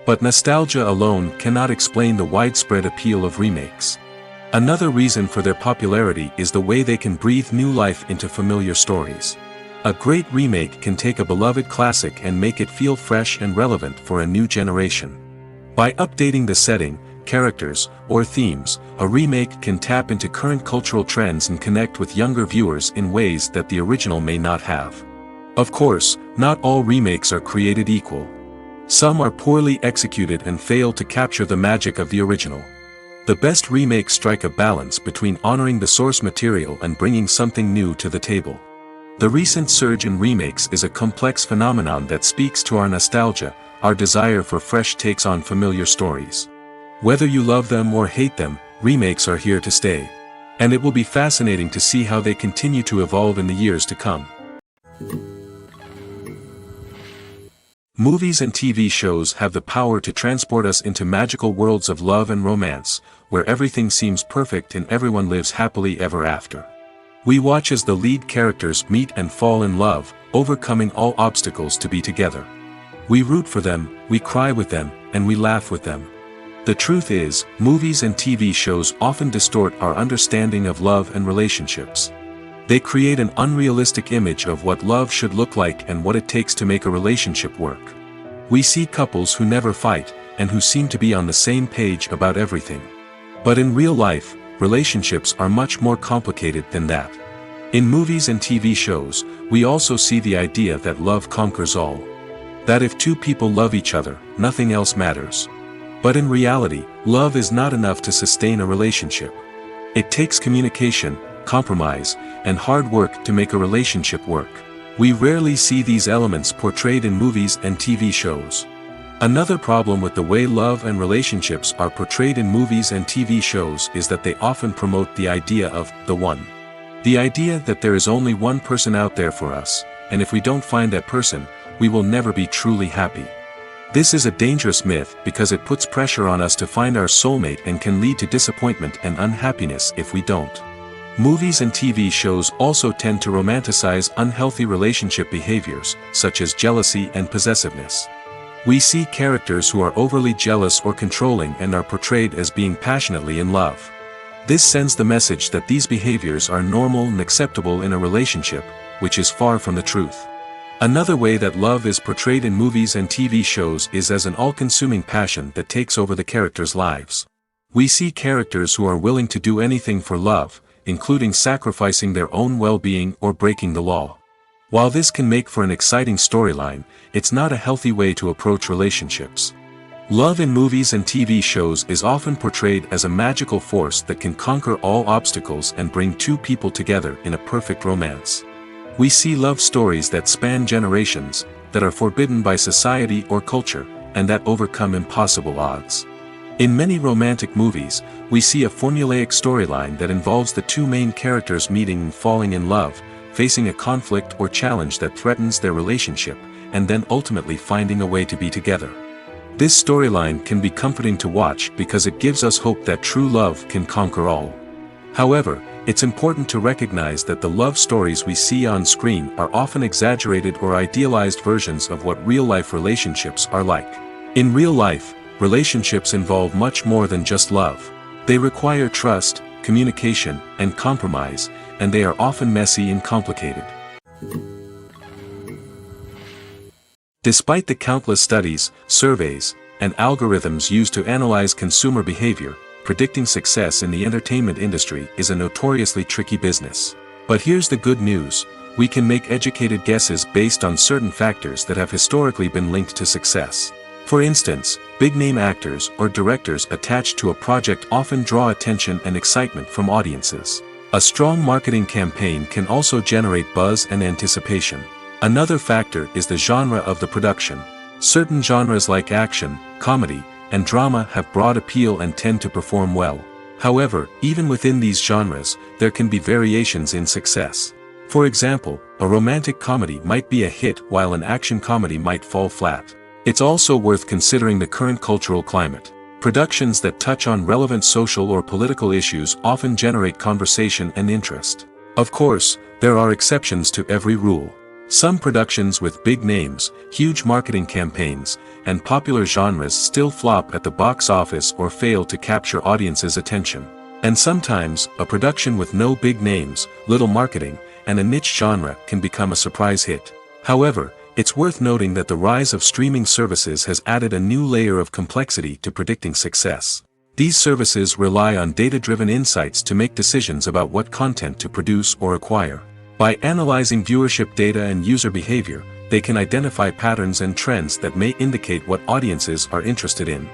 But nostalgia alone cannot explain the widespread appeal of remakes. Another reason for their popularity is the way they can breathe new life into familiar stories. A great remake can take a beloved classic and make it feel fresh and relevant for a new generation. By updating the setting, characters, or themes, a remake can tap into current cultural trends and connect with younger viewers in ways that the original may not have. Of course, not all remakes are created equal. Some are poorly executed and fail to capture the magic of the original. The best remakes strike a balance between honoring the source material and bringing something new to the table. The recent surge in remakes is a complex phenomenon that speaks to our nostalgia, our desire for fresh takes on familiar stories. Whether you love them or hate them, remakes are here to stay. And it will be fascinating to see how they continue to evolve in the years to come. Movies and TV shows have the power to transport us into magical worlds of love and romance, where everything seems perfect and everyone lives happily ever after. We watch as the lead characters meet and fall in love, overcoming all obstacles to be together. We root for them, we cry with them, and we laugh with them. The truth is, movies and TV shows often distort our understanding of love and relationships. They create an unrealistic image of what love should look like and what it takes to make a relationship work. We see couples who never fight, and who seem to be on the same page about everything. But in real life, relationships are much more complicated than that. In movies and TV shows, we also see the idea that love conquers all. That if two people love each other, nothing else matters. But in reality, love is not enough to sustain a relationship. It takes communication, compromise, and hard work to make a relationship work. We rarely see these elements portrayed in movies and TV shows. Another problem with the way love and relationships are portrayed in movies and TV shows is that they often promote the idea of the one. The idea that there is only one person out there for us, and if we don't find that person, we will never be truly happy. This is a dangerous myth because it puts pressure on us to find our soulmate and can lead to disappointment and unhappiness if we don't. Movies and TV shows also tend to romanticize unhealthy relationship behaviors, such as jealousy and possessiveness. We see characters who are overly jealous or controlling and are portrayed as being passionately in love. This sends the message that these behaviors are normal and acceptable in a relationship, which is far from the truth. Another way that love is portrayed in movies and TV shows is as an all-consuming passion that takes over the characters' lives. We see characters who are willing to do anything for love, including sacrificing their own well-being or breaking the law. While this can make for an exciting storyline, it's not a healthy way to approach relationships. Love in movies and TV shows is often portrayed as a magical force that can conquer all obstacles and bring two people together in a perfect romance. We see love stories that span generations, that are forbidden by society or culture, and that overcome impossible odds. In many romantic movies, we see a formulaic storyline that involves the two main characters meeting and falling in love, facing a conflict or challenge that threatens their relationship, and then ultimately finding a way to be together. This storyline can be comforting to watch because it gives us hope that true love can conquer all. However, it's important to recognize that the love stories we see on screen are often exaggerated or idealized versions of what real-life relationships are like. In real life, relationships involve much more than just love. They require trust, communication, and compromise, and they are often messy and complicated. Despite the countless studies, surveys, and algorithms used to analyze consumer behavior, predicting success in the entertainment industry is a notoriously tricky business. But here's the good news: we can make educated guesses based on certain factors that have historically been linked to success. For instance, big-name actors or directors attached to a project often draw attention and excitement from audiences. A strong marketing campaign can also generate buzz and anticipation. Another factor is the genre of the production. Certain genres like action, comedy, and drama have broad appeal and tend to perform well. However, even within these genres, there can be variations in success. For example, a romantic comedy might be a hit while an action comedy might fall flat. It's also worth considering the current cultural climate. Productions that touch on relevant social or political issues often generate conversation and interest. Of course, there are exceptions to every rule. Some productions with big names, huge marketing campaigns, and popular genres still flop at the box office or fail to capture audiences' attention. And sometimes, a production with no big names, little marketing, and a niche genre can become a surprise hit. However, it's worth noting that the rise of streaming services has added a new layer of complexity to predicting success. These services rely on data-driven insights to make decisions about what content to produce or acquire. By analyzing viewership data and user behavior, they can identify patterns and trends that may indicate what audiences are interested in.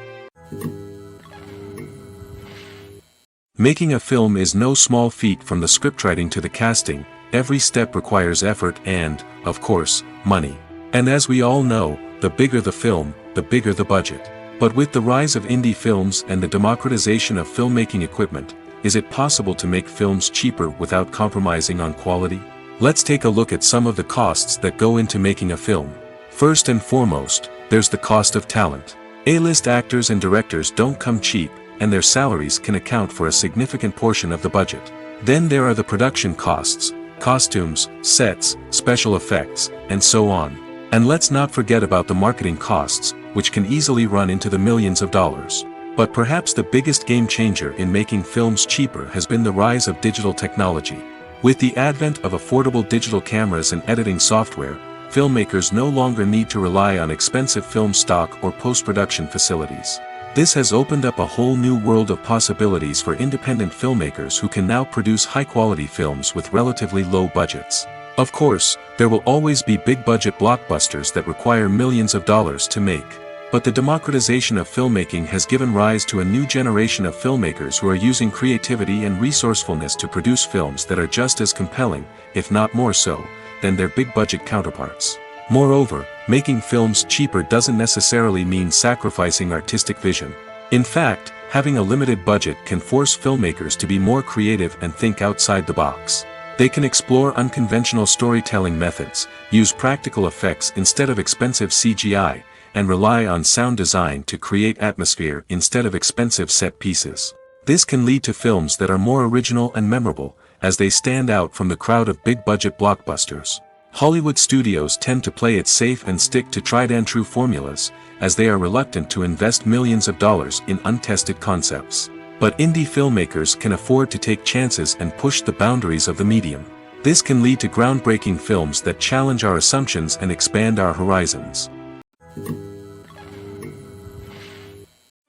Making a film is no small feat. From the scriptwriting to the casting, every step requires effort and, of course, money. And as we all know, the bigger the film, the bigger the budget. But with the rise of indie films and the democratization of filmmaking equipment, is it possible to make films cheaper without compromising on quality? Let's take a look at some of the costs that go into making a film. First and foremost, there's the cost of talent. A-list actors and directors don't come cheap, and their salaries can account for a significant portion of the budget. Then there are the production costs, costumes, sets, special effects, and so on. And let's not forget about the marketing costs, which can easily run into the millions of dollars. But perhaps the biggest game changer in making films cheaper has been the rise of digital technology. With the advent of affordable digital cameras and editing software, filmmakers no longer need to rely on expensive film stock or post-production facilities. This has opened up a whole new world of possibilities for independent filmmakers who can now produce high-quality films with relatively low budgets. Of course, there will always be big-budget blockbusters that require millions of dollars to make. But the democratization of filmmaking has given rise to a new generation of filmmakers who are using creativity and resourcefulness to produce films that are just as compelling, if not more so, than their big-budget counterparts. Moreover, making films cheaper doesn't necessarily mean sacrificing artistic vision. In fact, having a limited budget can force filmmakers to be more creative and think outside the box. They can explore unconventional storytelling methods, use practical effects instead of expensive CGI, and rely on sound design to create atmosphere instead of expensive set pieces. This can lead to films that are more original and memorable, as they stand out from the crowd of big-budget blockbusters. Hollywood studios tend to play it safe and stick to tried-and-true formulas, as they are reluctant to invest millions of dollars in untested concepts. But indie filmmakers can afford to take chances and push the boundaries of the medium. This can lead to groundbreaking films that challenge our assumptions and expand our horizons.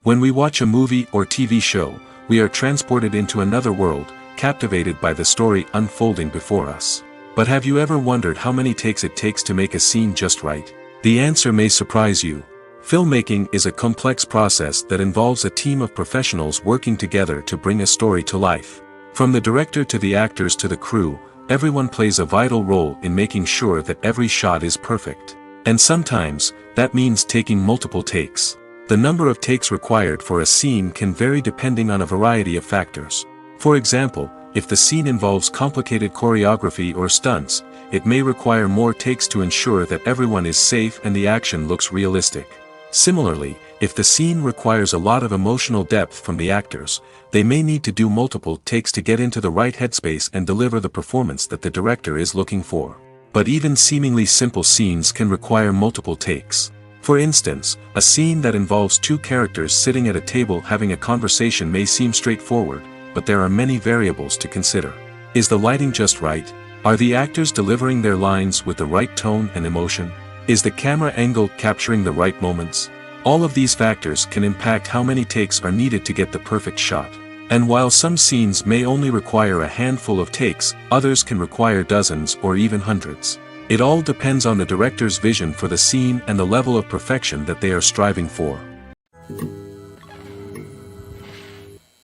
When we watch a movie or TV show, we are transported into another world, captivated by the story unfolding before us. But have you ever wondered how many takes it takes to make a scene just right? The answer may surprise you. Filmmaking is a complex process that involves a team of professionals working together to bring a story to life. From the director to the actors to the crew, everyone plays a vital role in making sure that every shot is perfect. And sometimes, that means taking multiple takes. The number of takes required for a scene can vary depending on a variety of factors. For example, if the scene involves complicated choreography or stunts, it may require more takes to ensure that everyone is safe and the action looks realistic. Similarly, if the scene requires a lot of emotional depth from the actors, they may need to do multiple takes to get into the right headspace and deliver the performance that the director is looking for. But even seemingly simple scenes can require multiple takes. For instance, a scene that involves two characters sitting at a table having a conversation may seem straightforward, but there are many variables to consider. Is the lighting just right? Are the actors delivering their lines with the right tone and emotion? Is the camera angle capturing the right moments? All of these factors can impact how many takes are needed to get the perfect shot. And while some scenes may only require a handful of takes, others can require dozens or even hundreds. It all depends on the director's vision for the scene and the level of perfection that they are striving for.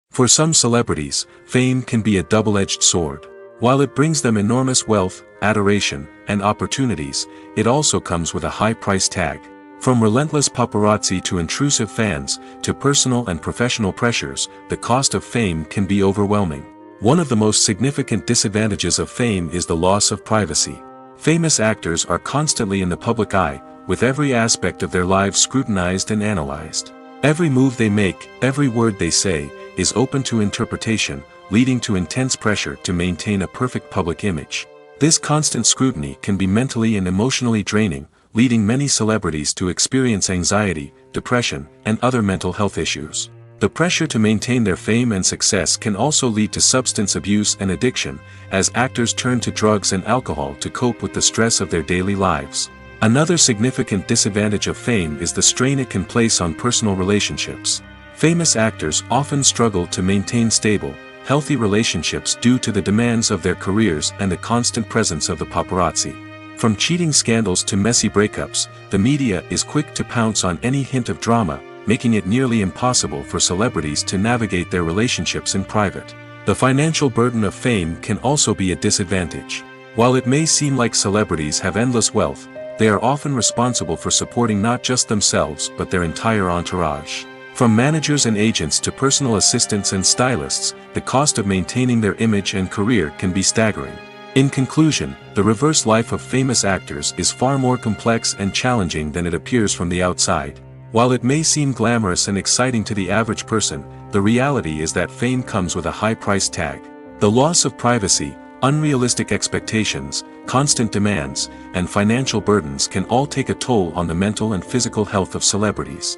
For some celebrities, fame can be a double-edged sword. While it brings them enormous wealth, adoration, and opportunities, it also comes with a high price tag. From relentless paparazzi to intrusive fans, to personal and professional pressures, the cost of fame can be overwhelming. One of the most significant disadvantages of fame is the loss of privacy. Famous actors are constantly in the public eye, with every aspect of their lives scrutinized and analyzed. Every move they make, every word they say, is open to interpretation, leading to intense pressure to maintain a perfect public image. This constant scrutiny can be mentally and emotionally draining, leading many celebrities to experience anxiety, depression, and other mental health issues. The pressure to maintain their fame and success can also lead to substance abuse and addiction, as actors turn to drugs and alcohol to cope with the stress of their daily lives. Another significant disadvantage of fame is the strain it can place on personal relationships. Famous actors often struggle to maintain stable, healthy relationships due to the demands of their careers and the constant presence of the paparazzi. From cheating scandals to messy breakups, the media is quick to pounce on any hint of drama, making it nearly impossible for celebrities to navigate their relationships in private. The financial burden of fame can also be a disadvantage. While it may seem like celebrities have endless wealth, they are often responsible for supporting not just themselves but their entire entourage. From managers and agents to personal assistants and stylists, the cost of maintaining their image and career can be staggering. In conclusion, the reverse life of famous actors is far more complex and challenging than it appears from the outside. While it may seem glamorous and exciting to the average person, the reality is that fame comes with a high price tag. The loss of privacy, unrealistic expectations, constant demands, and financial burdens can all take a toll on the mental and physical health of celebrities.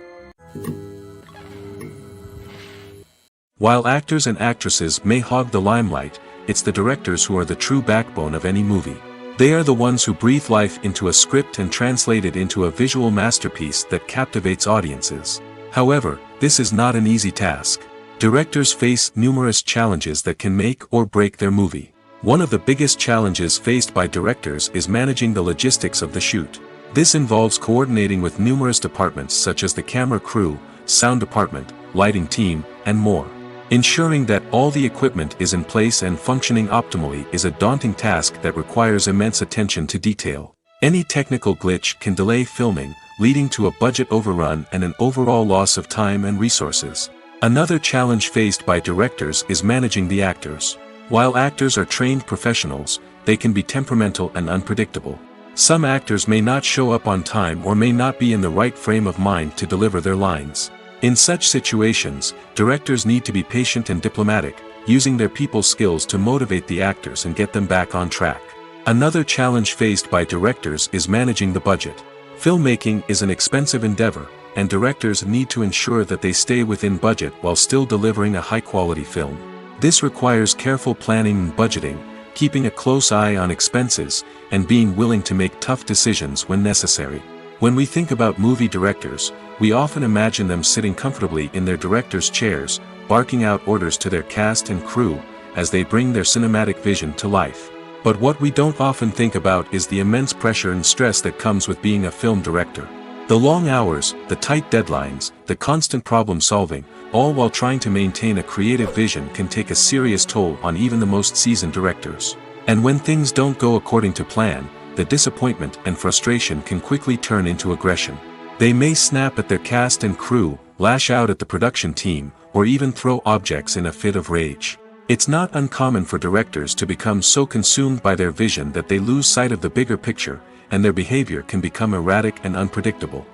While actors and actresses may hog the limelight, it's the directors who are the true backbone of any movie. They are the ones who breathe life into a script and translate it into a visual masterpiece that captivates audiences. However, this is not an easy task. Directors face numerous challenges that can make or break their movie. One of the biggest challenges faced by directors is managing the logistics of the shoot. This involves coordinating with numerous departments such as the camera crew, sound department, lighting team, and more. Ensuring that all the equipment is in place and functioning optimally is a daunting task that requires immense attention to detail. Any technical glitch can delay filming, leading to a budget overrun and an overall loss of time and resources. Another challenge faced by directors is managing the actors. While actors are trained professionals, they can be temperamental and unpredictable. Some actors may not show up on time or may not be in the right frame of mind to deliver their lines. In such situations, directors need to be patient and diplomatic, using their people skills to motivate the actors and get them back on track. Another challenge faced by directors is managing the budget. Filmmaking is an expensive endeavor, and directors need to ensure that they stay within budget while still delivering a high-quality film. This requires careful planning and budgeting, keeping a close eye on expenses, and being willing to make tough decisions when necessary. When we think about movie directors, we often imagine them sitting comfortably in their director's chairs, barking out orders to their cast and crew, as they bring their cinematic vision to life. But what we don't often think about is the immense pressure and stress that comes with being a film director. The long hours, the tight deadlines, the constant problem solving, all while trying to maintain a creative vision can take a serious toll on even the most seasoned directors. And when things don't go according to plan, the disappointment and frustration can quickly turn into aggression. They may snap at their cast and crew, lash out at the production team, or even throw objects in a fit of rage. It's not uncommon for directors to become so consumed by their vision that they lose sight of the bigger picture, and their behavior can become erratic and unpredictable.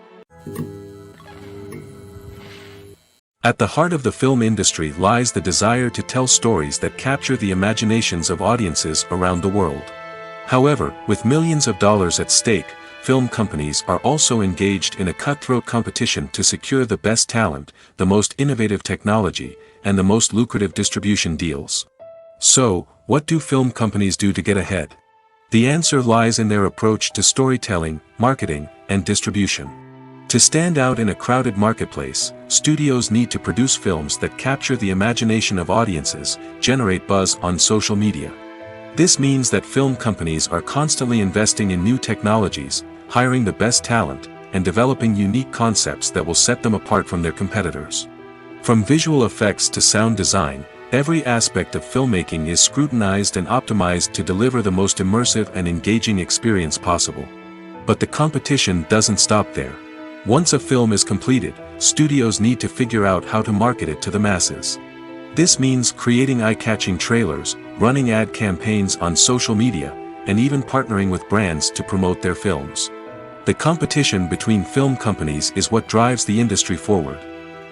At the heart of the film industry lies the desire to tell stories that capture the imaginations of audiences around the world. However, with millions of dollars at stake, film companies are also engaged in a cutthroat competition to secure the best talent, the most innovative technology, and the most lucrative distribution deals. So, what do film companies do to get ahead? The answer lies in their approach to storytelling, marketing, and distribution. To stand out in a crowded marketplace, studios need to produce films that capture the imagination of audiences, generate buzz on social media. This means that film companies are constantly investing in new technologies, hiring the best talent, and developing unique concepts that will set them apart from their competitors. From visual effects to sound design, every aspect of filmmaking is scrutinized and optimized to deliver the most immersive and engaging experience possible. But the competition doesn't stop there. Once a film is completed, studios need to figure out how to market it to the masses. This means creating eye-catching trailers, running ad campaigns on social media, and even partnering with brands to promote their films. The competition between film companies is what drives the industry forward.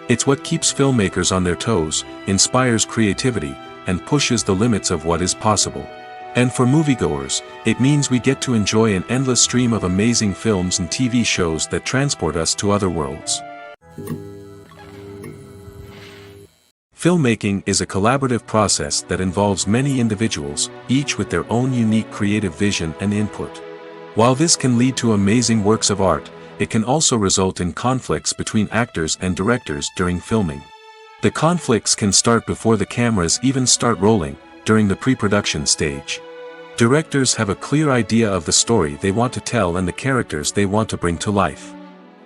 It's what keeps filmmakers on their toes, inspires creativity, and pushes the limits of what is possible. And for moviegoers, it means we get to enjoy an endless stream of amazing films and TV shows that transport us to other worlds. Filmmaking is a collaborative process that involves many individuals, each with their own unique creative vision and input. While this can lead to amazing works of art, it can also result in conflicts between actors and directors during filming. The conflicts can start before the cameras even start rolling, during the pre-production stage. Directors have a clear idea of the story they want to tell and the characters they want to bring to life.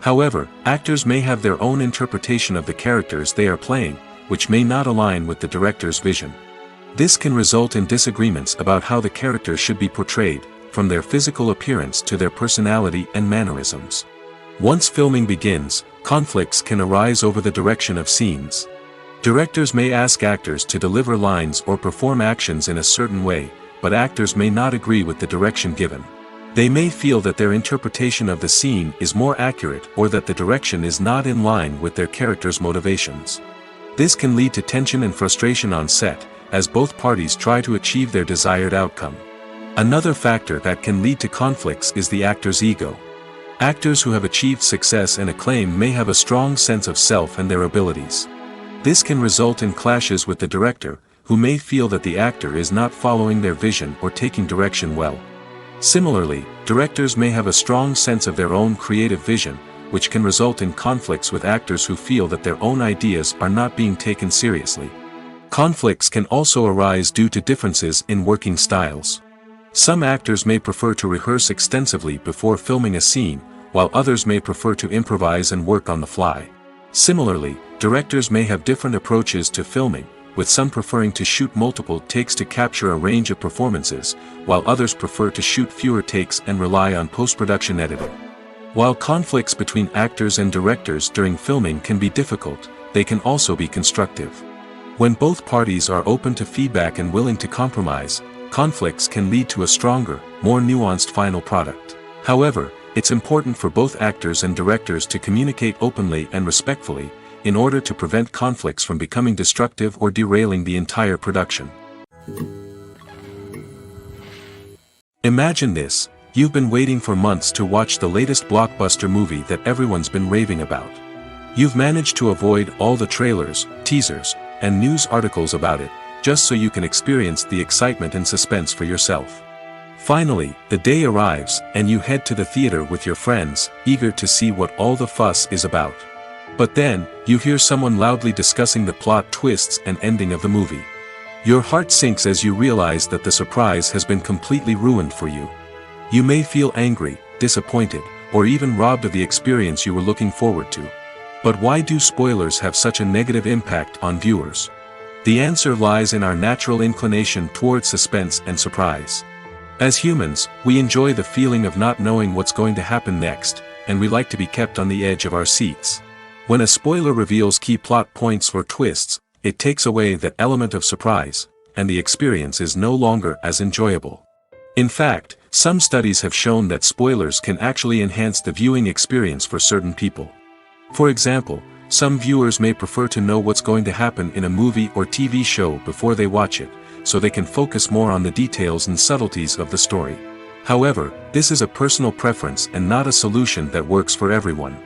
However, actors may have their own interpretation of the characters they are playing, which may not align with the director's vision. This can result in disagreements about how the characters should be portrayed, from their physical appearance to their personality and mannerisms. Once filming begins, conflicts can arise over the direction of scenes. Directors may ask actors to deliver lines or perform actions in a certain way, but actors may not agree with the direction given. They may feel that their interpretation of the scene is more accurate or that the direction is not in line with their character's motivations. This can lead to tension and frustration on set, as both parties try to achieve their desired outcome. Another factor that can lead to conflicts is the actor's ego. Actors who have achieved success and acclaim may have a strong sense of self and their abilities. This can result in clashes with the director, who may feel that the actor is not following their vision or taking direction well. Similarly, directors may have a strong sense of their own creative vision, which can result in conflicts with actors who feel that their own ideas are not being taken seriously. Conflicts can also arise due to differences in working styles. Some actors may prefer to rehearse extensively before filming a scene, while others may prefer to improvise and work on the fly. Similarly, directors may have different approaches to filming, with some preferring to shoot multiple takes to capture a range of performances, while others prefer to shoot fewer takes and rely on post-production editing. While conflicts between actors and directors during filming can be difficult, they can also be constructive. When both parties are open to feedback and willing to compromise, conflicts can lead to a stronger, more nuanced final product. However, it's important for both actors and directors to communicate openly and respectfully, in order to prevent conflicts from becoming destructive or derailing the entire production. Imagine this: you've been waiting for months to watch the latest blockbuster movie that everyone's been raving about. You've managed to avoid all the trailers, teasers, and news articles about it, just so you can experience the excitement and suspense for yourself. Finally, the day arrives, and you head to the theater with your friends, eager to see what all the fuss is about. But then, you hear someone loudly discussing the plot twists and ending of the movie. Your heart sinks as you realize that the surprise has been completely ruined for you. You may feel angry, disappointed, or even robbed of the experience you were looking forward to. But why do spoilers have such a negative impact on viewers? The answer lies in our natural inclination towards suspense and surprise. As humans, we enjoy the feeling of not knowing what's going to happen next, and we like to be kept on the edge of our seats. When a spoiler reveals key plot points or twists, it takes away that element of surprise, and the experience is no longer as enjoyable. In fact, some studies have shown that spoilers can actually enhance the viewing experience for certain people. For example, some viewers may prefer to know what's going to happen in a movie or TV show before they watch it, so they can focus more on the details and subtleties of the story. However, this is a personal preference and not a solution that works for everyone.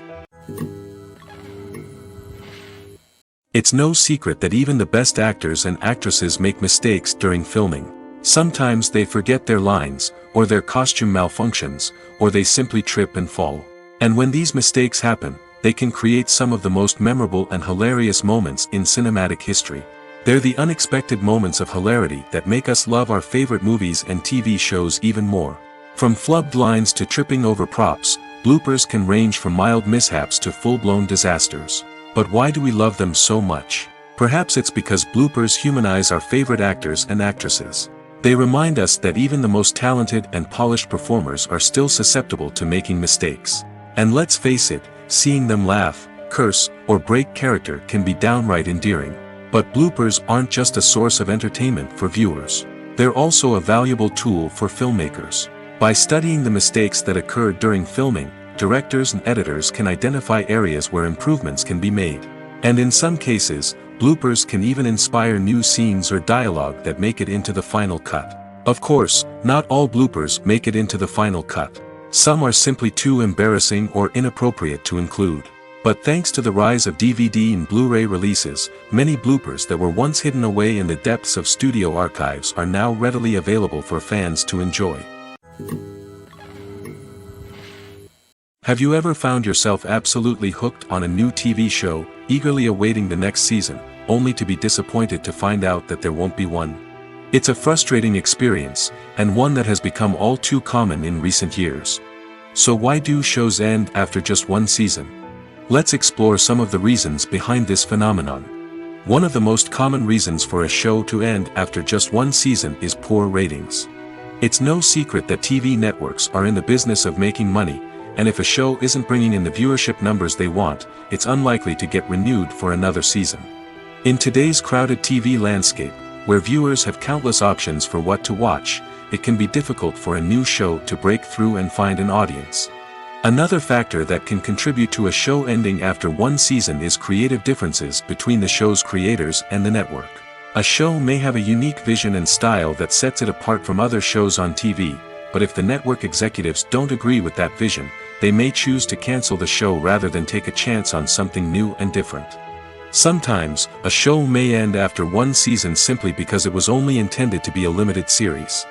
It's no secret that even the best actors and actresses make mistakes during filming. Sometimes they forget their lines, or their costume malfunctions, or they simply trip and fall. And when these mistakes happen, they can create some of the most memorable and hilarious moments in cinematic history. They're the unexpected moments of hilarity that make us love our favorite movies and TV shows even more. From flubbed lines to tripping over props, bloopers can range from mild mishaps to full-blown disasters. But why do we love them so much? Perhaps it's because bloopers humanize our favorite actors and actresses. They remind us that even the most talented and polished performers are still susceptible to making mistakes. And let's face it, seeing them laugh, curse, or break character can be downright endearing. But bloopers aren't just a source of entertainment for viewers. They're also a valuable tool for filmmakers. By studying the mistakes that occurred during filming, directors and editors can identify areas where improvements can be made. And in some cases, bloopers can even inspire new scenes or dialogue that make it into the final cut. Of course, not all bloopers make it into the final cut. Some are simply too embarrassing or inappropriate to include. But thanks to the rise of DVD and Blu-ray releases, many bloopers that were once hidden away in the depths of studio archives are now readily available for fans to enjoy. Have you ever found yourself absolutely hooked on a new TV show, eagerly awaiting the next season, only to be disappointed to find out that there won't be one? It's a frustrating experience, and one that has become all too common in recent years. So why do shows end after just one season? Let's explore some of the reasons behind this phenomenon. One of the most common reasons for a show to end after just one season is poor ratings. It's no secret that TV networks are in the business of making money, and if a show isn't bringing in the viewership numbers they want, it's unlikely to get renewed for another season. In today's crowded TV landscape, where viewers have countless options for what to watch, it can be difficult for a new show to break through and find an audience. Another factor that can contribute to a show ending after one season is creative differences between the show's creators and the network. A show may have a unique vision and style that sets it apart from other shows on TV, but if the network executives don't agree with that vision, they may choose to cancel the show rather than take a chance on something new and different. Sometimes, a show may end after one season simply because it was only intended to be a limited series.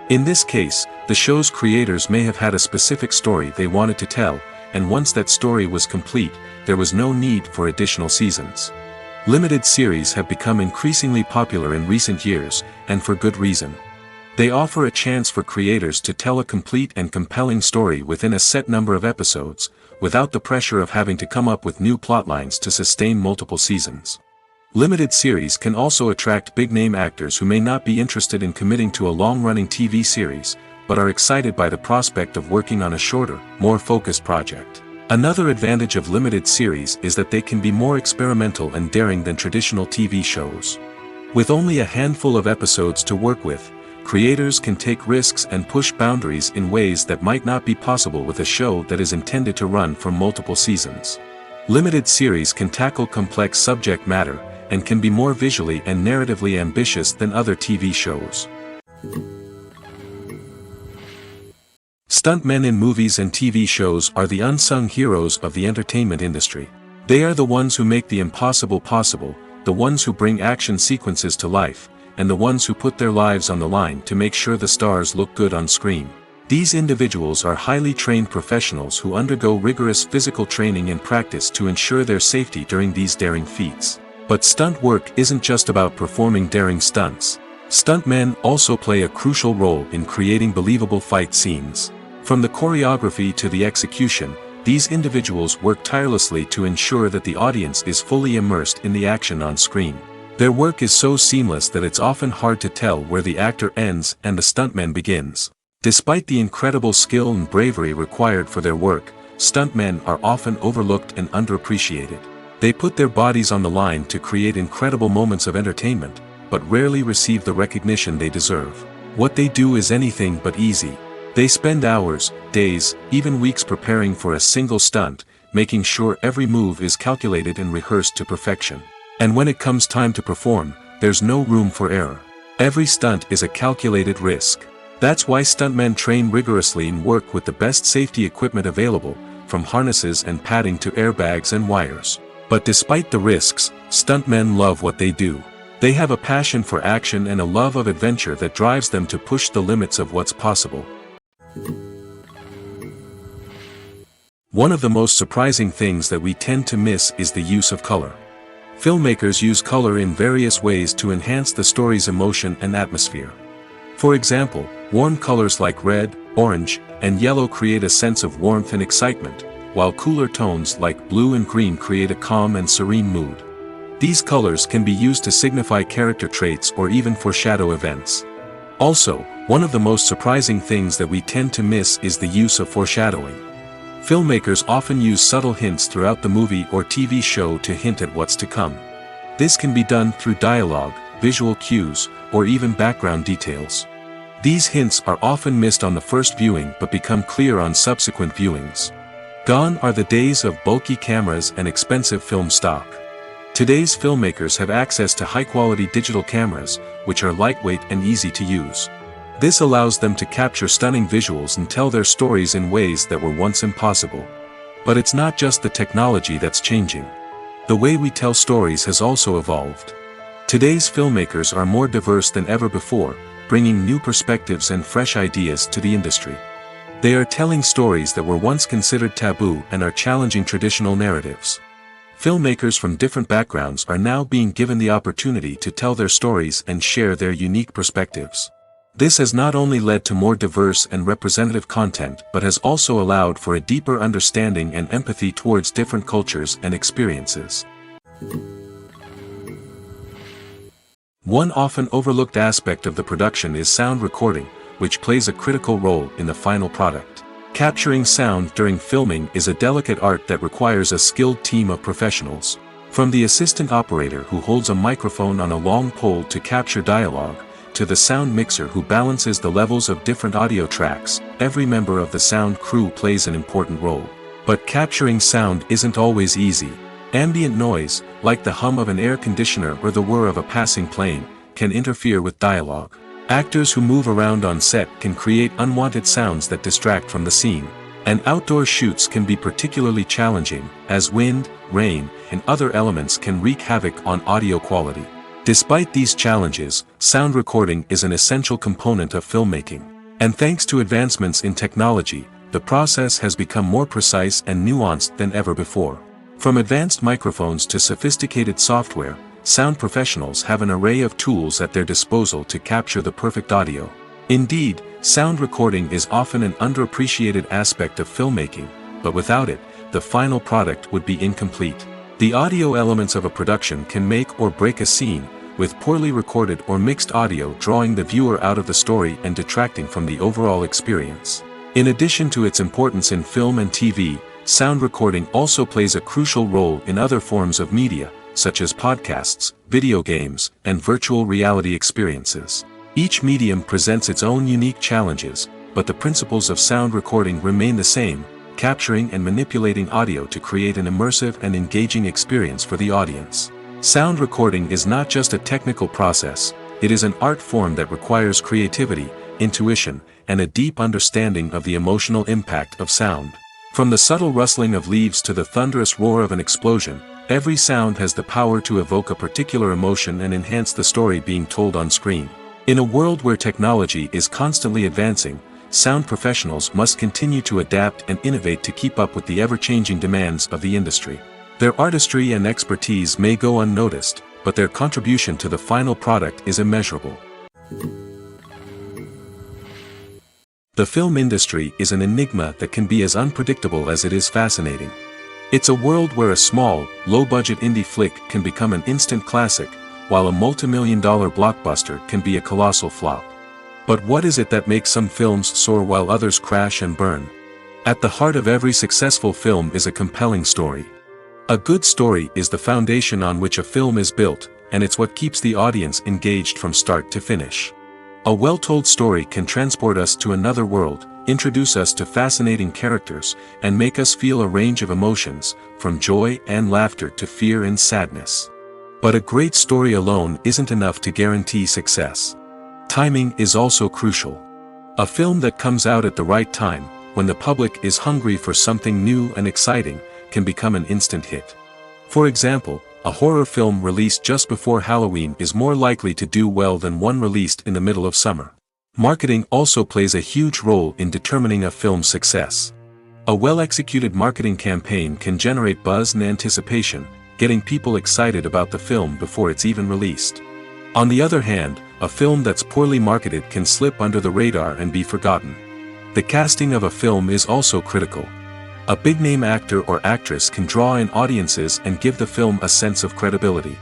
In this case, the show's creators may have had a specific story they wanted to tell, and once that story was complete, there was no need for additional seasons. Limited series have become increasingly popular in recent years, and for good reason. They offer a chance for creators to tell a complete and compelling story within a set number of episodes, without the pressure of having to come up with new plotlines to sustain multiple seasons. Limited series can also attract big-name actors who may not be interested in committing to a long-running TV series, but are excited by the prospect of working on a shorter, more focused project. Another advantage of limited series is that they can be more experimental and daring than traditional TV shows. With only a handful of episodes to work with, creators can take risks and push boundaries in ways that might not be possible with a show that is intended to run for multiple seasons. Limited series can tackle complex subject matter, and can be more visually and narratively ambitious than other TV shows. Stuntmen in movies and TV shows are the unsung heroes of the entertainment industry. They are the ones who make the impossible possible, the ones who bring action sequences to life, and the ones who put their lives on the line to make sure the stars look good on screen. These individuals are highly trained professionals who undergo rigorous physical training and practice to ensure their safety during these daring feats. But stunt work isn't just about performing daring stunts. Stuntmen also play a crucial role in creating believable fight scenes. From the choreography to the execution, these individuals work tirelessly to ensure that the audience is fully immersed in the action on screen. Their work is so seamless that it's often hard to tell where the actor ends and the stuntman begins. Despite the incredible skill and bravery required for their work, stuntmen are often overlooked and underappreciated. They put their bodies on the line to create incredible moments of entertainment, but rarely receive the recognition they deserve. What they do is anything but easy. They spend hours, days, even weeks preparing for a single stunt, making sure every move is calculated and rehearsed to perfection. And when it comes time to perform, there's no room for error. Every stunt is a calculated risk. That's why stuntmen train rigorously and work with the best safety equipment available, from harnesses and padding to airbags and wires. But despite the risks, stuntmen love what they do. They have a passion for action and a love of adventure that drives them to push the limits of what's possible. One of the most surprising things that we tend to miss is the use of color. Filmmakers use color in various ways to enhance the story's emotion and atmosphere. For example, warm colors like red, orange, and yellow create a sense of warmth and excitement, while cooler tones like blue and green create a calm and serene mood. These colors can be used to signify character traits or even foreshadow events. Also, one of the most surprising things that we tend to miss is the use of foreshadowing. Filmmakers often use subtle hints throughout the movie or TV show to hint at what's to come. This can be done through dialogue, visual cues, or even background details. These hints are often missed on the first viewing but become clear on subsequent viewings. Gone are the days of bulky cameras and expensive film stock. Today's filmmakers have access to high-quality digital cameras, which are lightweight and easy to use. This allows them to capture stunning visuals and tell their stories in ways that were once impossible. But it's not just the technology that's changing. The way we tell stories has also evolved. Today's filmmakers are more diverse than ever before, bringing new perspectives and fresh ideas to the industry. They are telling stories that were once considered taboo and are challenging traditional narratives. Filmmakers from different backgrounds are now being given the opportunity to tell their stories and share their unique perspectives. This has not only led to more diverse and representative content but has also allowed for a deeper understanding and empathy towards different cultures and experiences. One often overlooked aspect of the production is sound recording, which plays a critical role in the final product. Capturing sound during filming is a delicate art that requires a skilled team of professionals. From the assistant operator who holds a microphone on a long pole to capture dialogue, to the sound mixer who balances the levels of different audio tracks, every member of the sound crew plays an important role. But capturing sound isn't always easy. Ambient noise, like the hum of an air conditioner or the whir of a passing plane, can interfere with dialogue. Actors who move around on set can create unwanted sounds that distract from the scene. And outdoor shoots can be particularly challenging, as wind, rain, and other elements can wreak havoc on audio quality. Despite these challenges, sound recording is an essential component of filmmaking. And thanks to advancements in technology, the process has become more precise and nuanced than ever before. From advanced microphones to sophisticated software, sound professionals have an array of tools at their disposal to capture the perfect audio. Indeed, sound recording is often an underappreciated aspect of filmmaking, but without it, the final product would be incomplete. The audio elements of a production can make or break a scene, with poorly recorded or mixed audio drawing the viewer out of the story and detracting from the overall experience. In addition to its importance in film and TV, sound recording also plays a crucial role in other forms of media, such as podcasts, video games, and virtual reality experiences. Each medium presents its own unique challenges, but the principles of sound recording remain the same, capturing and manipulating audio to create an immersive and engaging experience for the audience. Sound recording is not just a technical process, it is an art form that requires creativity, intuition, and a deep understanding of the emotional impact of sound. From the subtle rustling of leaves to the thunderous roar of an explosion, every sound has the power to evoke a particular emotion and enhance the story being told on screen. In a world where technology is constantly advancing, sound professionals must continue to adapt and innovate to keep up with the ever-changing demands of the industry. Their artistry and expertise may go unnoticed, but their contribution to the final product is immeasurable. The film industry is an enigma that can be as unpredictable as it is fascinating. It's a world where a small, low-budget indie flick can become an instant classic, while a multi-million-dollar blockbuster can be a colossal flop. But what is it that makes some films soar while others crash and burn? At the heart of every successful film is a compelling story. A good story is the foundation on which a film is built, and it's what keeps the audience engaged from start to finish. A well-told story can transport us to another world, introduce us to fascinating characters, and make us feel a range of emotions, from joy and laughter to fear and sadness. But a great story alone isn't enough to guarantee success. Timing is also crucial. A film that comes out at the right time, when the public is hungry for something new and exciting, can become an instant hit. For example, a horror film released just before Halloween is more likely to do well than one released in the middle of summer. Marketing also plays a huge role in determining a film's success. A well-executed marketing campaign can generate buzz and anticipation, getting people excited about the film before it's even released. On the other hand, a film that's poorly marketed can slip under the radar and be forgotten. The casting of a film is also critical. A big-name actor or actress can draw in audiences and give the film a sense of credibility.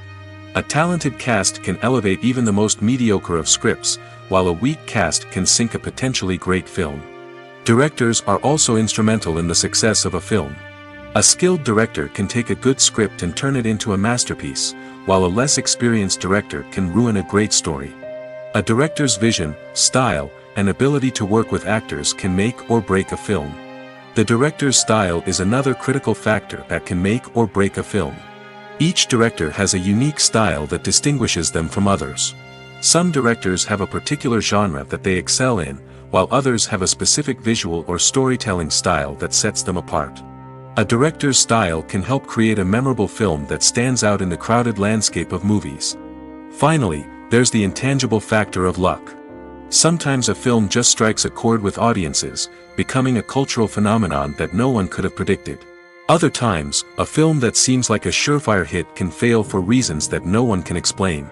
A talented cast can elevate even the most mediocre of scripts, while a weak cast can sink a potentially great film. Directors are also instrumental in the success of a film. A skilled director can take a good script and turn it into a masterpiece, while a less experienced director can ruin a great story. A director's vision, style, and ability to work with actors can make or break a film. The director's style is another critical factor that can make or break a film. Each director has a unique style that distinguishes them from others. Some directors have a particular genre that they excel in, while others have a specific visual or storytelling style that sets them apart. A director's style can help create a memorable film that stands out in the crowded landscape of movies. Finally, there's the intangible factor of luck. Sometimes a film just strikes a chord with audiences, becoming a cultural phenomenon that no one could have predicted. Other times, a film that seems like a surefire hit can fail for reasons that no one can explain.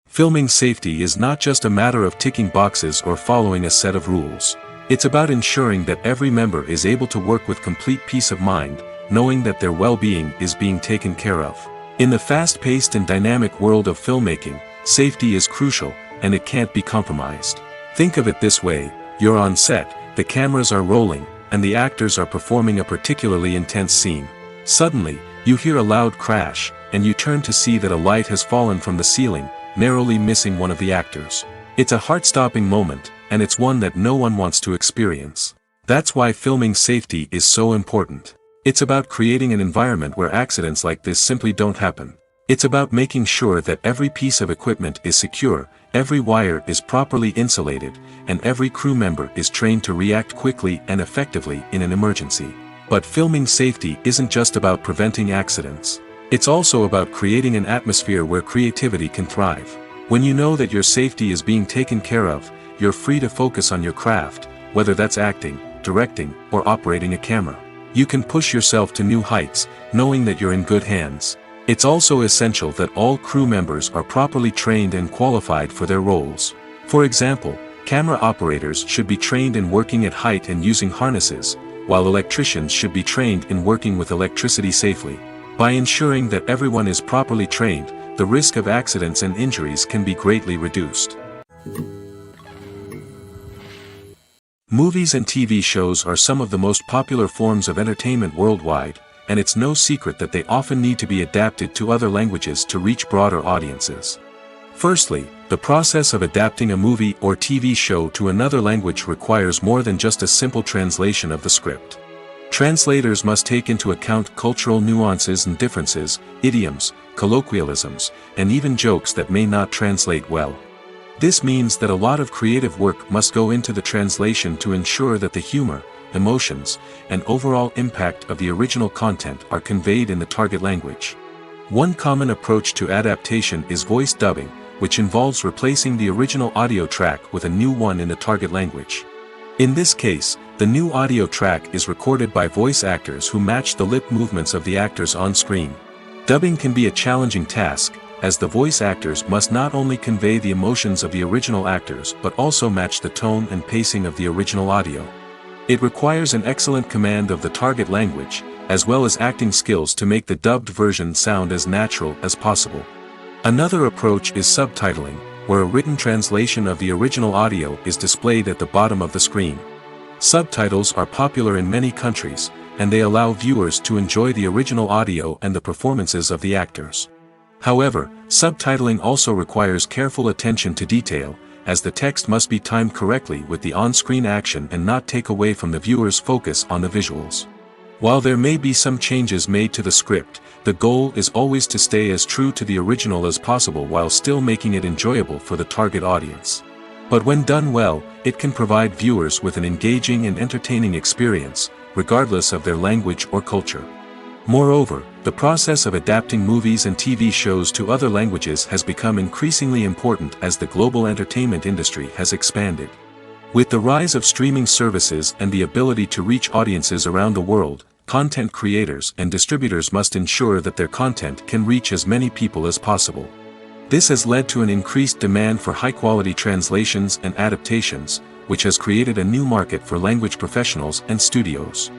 Filming safety is not just a matter of ticking boxes or following a set of rules. It's about ensuring that every member is able to work with complete peace of mind, knowing that their well-being is being taken care of. In the fast-paced and dynamic world of filmmaking, safety is crucial, and it can't be compromised. Think of it this way: you're on set, the cameras are rolling, and the actors are performing a particularly intense scene. Suddenly, you hear a loud crash, and you turn to see that a light has fallen from the ceiling, narrowly missing one of the actors. It's a heart-stopping moment, and it's one that no one wants to experience. That's why filming safety is so important. It's about creating an environment where accidents like this simply don't happen. It's about making sure that every piece of equipment is secure, every wire is properly insulated, and every crew member is trained to react quickly and effectively in an emergency. But filming safety isn't just about preventing accidents. It's also about creating an atmosphere where creativity can thrive. When you know that your safety is being taken care of, you're free to focus on your craft, whether that's acting, directing, or operating a camera. You can push yourself to new heights, knowing that you're in good hands. It's also essential that all crew members are properly trained and qualified for their roles. For example, camera operators should be trained in working at height and using harnesses, while electricians should be trained in working with electricity safely. By ensuring that everyone is properly trained, the risk of accidents and injuries can be greatly reduced. Movies and TV shows are some of the most popular forms of entertainment worldwide, and it's no secret that they often need to be adapted to other languages to reach broader audiences. Firstly, the process of adapting a movie or TV show to another language requires more than just a simple translation of the script. Translators must take into account cultural nuances and differences, idioms, colloquialisms, and even jokes that may not translate well. This means that a lot of creative work must go into the translation to ensure that the humor, emotions, and overall impact of the original content are conveyed in the target language. One common approach to adaptation is voice dubbing, which involves replacing the original audio track with a new one in the target language. In this case, the new audio track is recorded by voice actors who match the lip movements of the actors on screen. Dubbing can be a challenging task, as the voice actors must not only convey the emotions of the original actors but also match the tone and pacing of the original audio. It requires an excellent command of the target language, as well as acting skills to make the dubbed version sound as natural as possible. Another approach is subtitling, where a written translation of the original audio is displayed at the bottom of the screen. Subtitles are popular in many countries, and they allow viewers to enjoy the original audio and the performances of the actors. However, subtitling also requires careful attention to detail, as the text must be timed correctly with the on-screen action and not take away from the viewer's focus on the visuals. While there may be some changes made to the script, the goal is always to stay as true to the original as possible while still making it enjoyable for the target audience. But when done well, it can provide viewers with an engaging and entertaining experience, regardless of their language or culture. Moreover, the process of adapting movies and TV shows to other languages has become increasingly important as the global entertainment industry has expanded. With the rise of streaming services and the ability to reach audiences around the world, content creators and distributors must ensure that their content can reach as many people as possible. This has led to an increased demand for high-quality translations and adaptations, which has created a new market for language professionals and studios.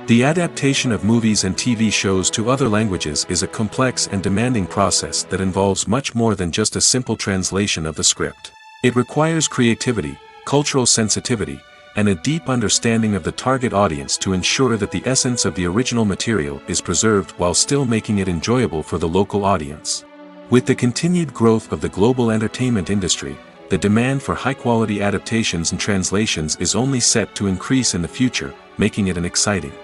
The adaptation of movies and TV shows to other languages is a complex and demanding process that involves much more than just a simple translation of the script. It requires creativity, cultural sensitivity, and a deep understanding of the target audience to ensure that the essence of the original material is preserved while still making it enjoyable for the local audience. With the continued growth of the global entertainment industry, the demand for high-quality adaptations and translations is only set to increase in the future, making it an exciting.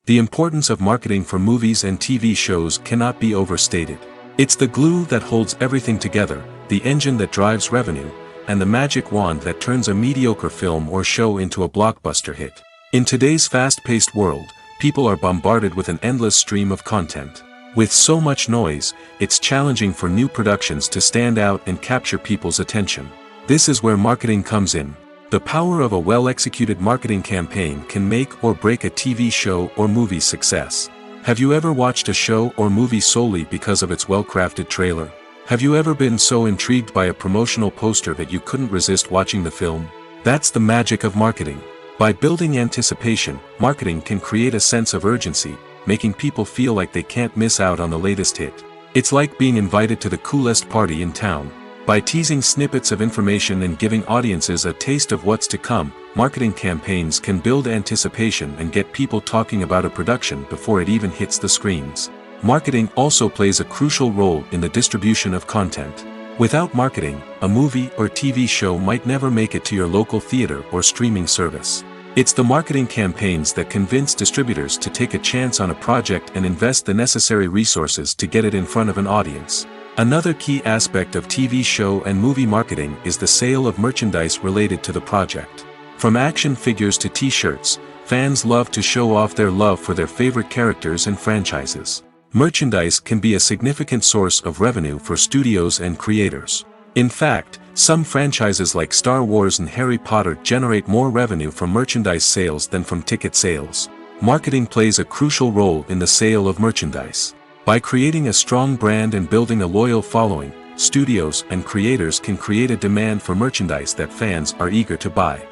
The importance of marketing for movies and TV shows cannot be overstated. It's the glue that holds everything together, the engine that drives revenue, and the magic wand that turns a mediocre film or show into a blockbuster hit. In today's fast-paced world, people are bombarded with an endless stream of content. With so much noise, it's challenging for new productions to stand out and capture people's attention. This is where marketing comes in. The power of a well-executed marketing campaign can make or break a TV show or movie's success. Have you ever watched a show or movie solely because of its well-crafted trailer? Have you ever been so intrigued by a promotional poster that you couldn't resist watching the film? That's the magic of marketing. By building anticipation, marketing can create a sense of urgency, making people feel like they can't miss out on the latest hit. It's like being invited to the coolest party in town. By teasing snippets of information and giving audiences a taste of what's to come, marketing campaigns can build anticipation and get people talking about a production before it even hits the screens. Marketing also plays a crucial role in the distribution of content. Without marketing, a movie or TV show might never make it to your local theater or streaming service. It's the marketing campaigns that convince distributors to take a chance on a project and invest the necessary resources to get it in front of an audience. Another key aspect of TV show and movie marketing is the sale of merchandise related to the project. From action figures to t-shirts, fans love to show off their love for their favorite characters and franchises. Merchandise can be a significant source of revenue for studios and creators. In fact, some franchises like Star Wars and Harry Potter generate more revenue from merchandise sales than from ticket sales. Marketing plays a crucial role in the sale of merchandise. By creating a strong brand and building a loyal following, studios and creators can create a demand for merchandise that fans are eager to buy.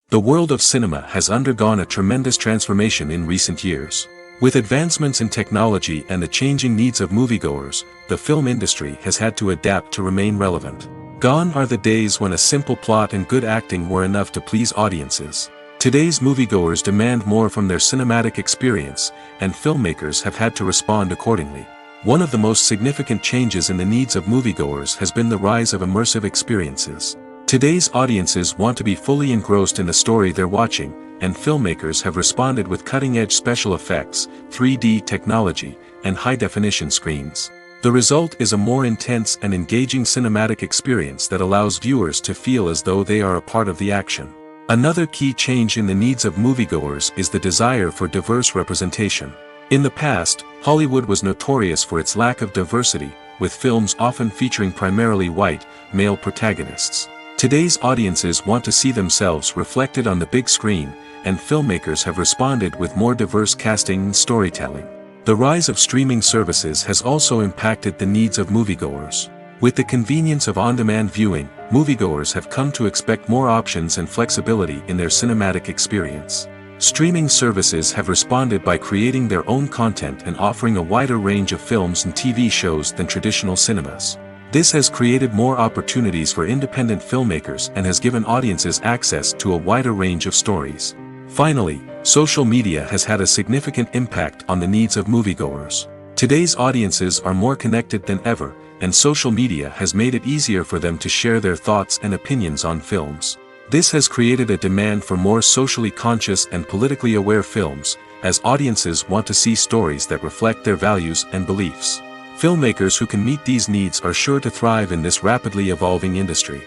The world of cinema has undergone a tremendous transformation in recent years. With advancements in technology and the changing needs of moviegoers, the film industry has had to adapt to remain relevant. Gone are the days when a simple plot and good acting were enough to please audiences. Today's moviegoers demand more from their cinematic experience, and filmmakers have had to respond accordingly. One of the most significant changes in the needs of moviegoers has been the rise of immersive experiences. Today's audiences want to be fully engrossed in the story they're watching, and filmmakers have responded with cutting-edge special effects, 3D technology, and high-definition screens. The result is a more intense and engaging cinematic experience that allows viewers to feel as though they are a part of the action. Another key change in the needs of moviegoers is the desire for diverse representation. In the past, Hollywood was notorious for its lack of diversity, with films often featuring primarily white, male protagonists. Today's audiences want to see themselves reflected on the big screen, and filmmakers have responded with more diverse casting and storytelling. The rise of streaming services has also impacted the needs of moviegoers. With the convenience of on-demand viewing, moviegoers have come to expect more options and flexibility in their cinematic experience. Streaming services have responded by creating their own content and offering a wider range of films and TV shows than traditional cinemas. This has created more opportunities for independent filmmakers and has given audiences access to a wider range of stories. Finally, social media has had a significant impact on the needs of moviegoers. Today's audiences are more connected than ever, and social media has made it easier for them to share their thoughts and opinions on films. This has created a demand for more socially conscious and politically aware films, as audiences want to see stories that reflect their values and beliefs. Filmmakers who can meet these needs are sure to thrive in this rapidly evolving industry.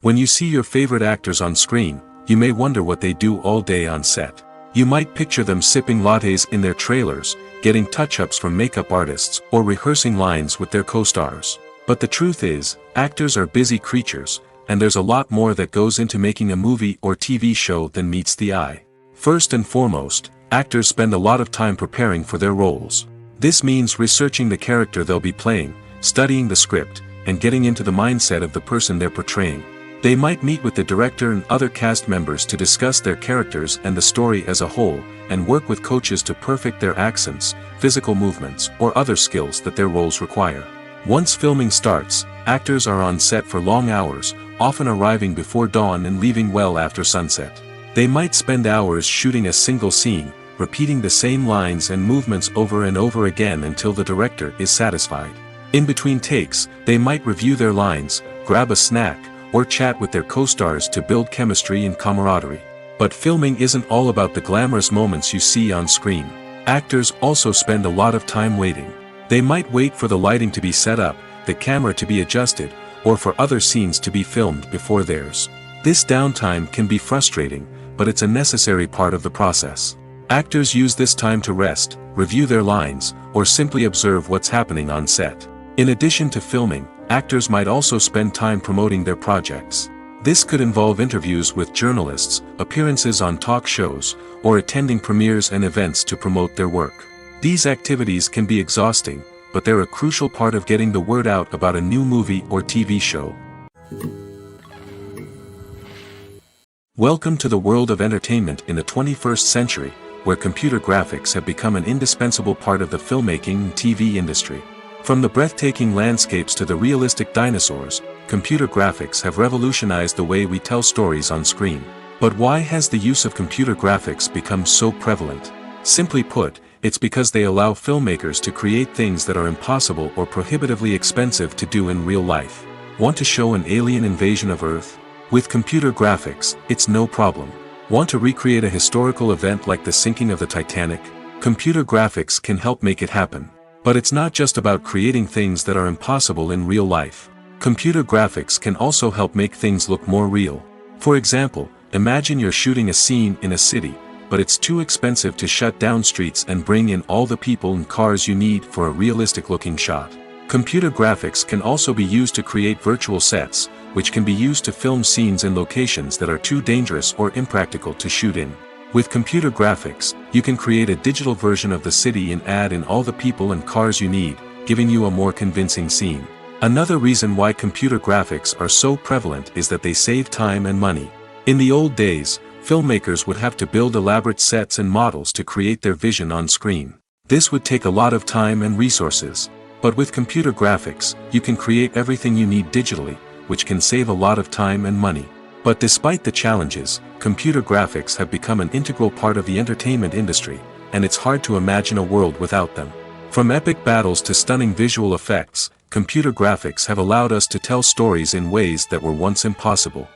When you see your favorite actors on screen, you may wonder what they do all day on set. You might picture them sipping lattes in their trailers, getting touch-ups from makeup artists, or rehearsing lines with their co-stars. But the truth is, actors are busy creatures, and there's a lot more that goes into making a movie or TV show than meets the eye. First and foremost, actors spend a lot of time preparing for their roles. This means researching the character they'll be playing, studying the script, and getting into the mindset of the person they're portraying. They might meet with the director and other cast members to discuss their characters and the story as a whole, and work with coaches to perfect their accents, physical movements, or other skills that their roles require. Once filming starts, actors are on set for long hours, often arriving before dawn and leaving well after sunset. They might spend hours shooting a single scene, repeating the same lines and movements over and over again until the director is satisfied. In between takes, they might review their lines, grab a snack, or chat with their co-stars to build chemistry and camaraderie. But filming isn't all about the glamorous moments you see on screen. Actors also spend a lot of time waiting. They might wait for the lighting to be set up, the camera to be adjusted, or for other scenes to be filmed before theirs. This downtime can be frustrating, but it's a necessary part of the process. Actors use this time to rest, review their lines, or simply observe what's happening on set. In addition to filming, actors might also spend time promoting their projects. This could involve interviews with journalists, appearances on talk shows, or attending premieres and events to promote their work. These activities can be exhausting, but they're a crucial part of getting the word out about a new movie or TV show. Welcome to the world of entertainment in the 21st century, where computer graphics have become an indispensable part of the filmmaking and TV industry. From the breathtaking landscapes to the realistic dinosaurs, computer graphics have revolutionized the way we tell stories on screen. But why has the use of computer graphics become so prevalent? Simply put, it's because they allow filmmakers to create things that are impossible or prohibitively expensive to do in real life. Want to show an alien invasion of Earth? With computer graphics, it's no problem. Want to recreate a historical event like the sinking of the Titanic? Computer graphics can help make it happen. But it's not just about creating things that are impossible in real life. Computer graphics can also help make things look more real. For example, imagine you're shooting a scene in a city, but it's too expensive to shut down streets and bring in all the people and cars you need for a realistic-looking shot. Computer graphics can also be used to create virtual sets, which can be used to film scenes in locations that are too dangerous or impractical to shoot in. With computer graphics, you can create a digital version of the city and add in all the people and cars you need, giving you a more convincing scene. Another reason why computer graphics are so prevalent is that they save time and money. In the old days, filmmakers would have to build elaborate sets and models to create their vision on screen. This would take a lot of time and resources. But with computer graphics, you can create everything you need digitally, which can save a lot of time and money. But despite the challenges, computer graphics have become an integral part of the entertainment industry, and it's hard to imagine a world without them. From epic battles to stunning visual effects, computer graphics have allowed us to tell stories in ways that were once impossible.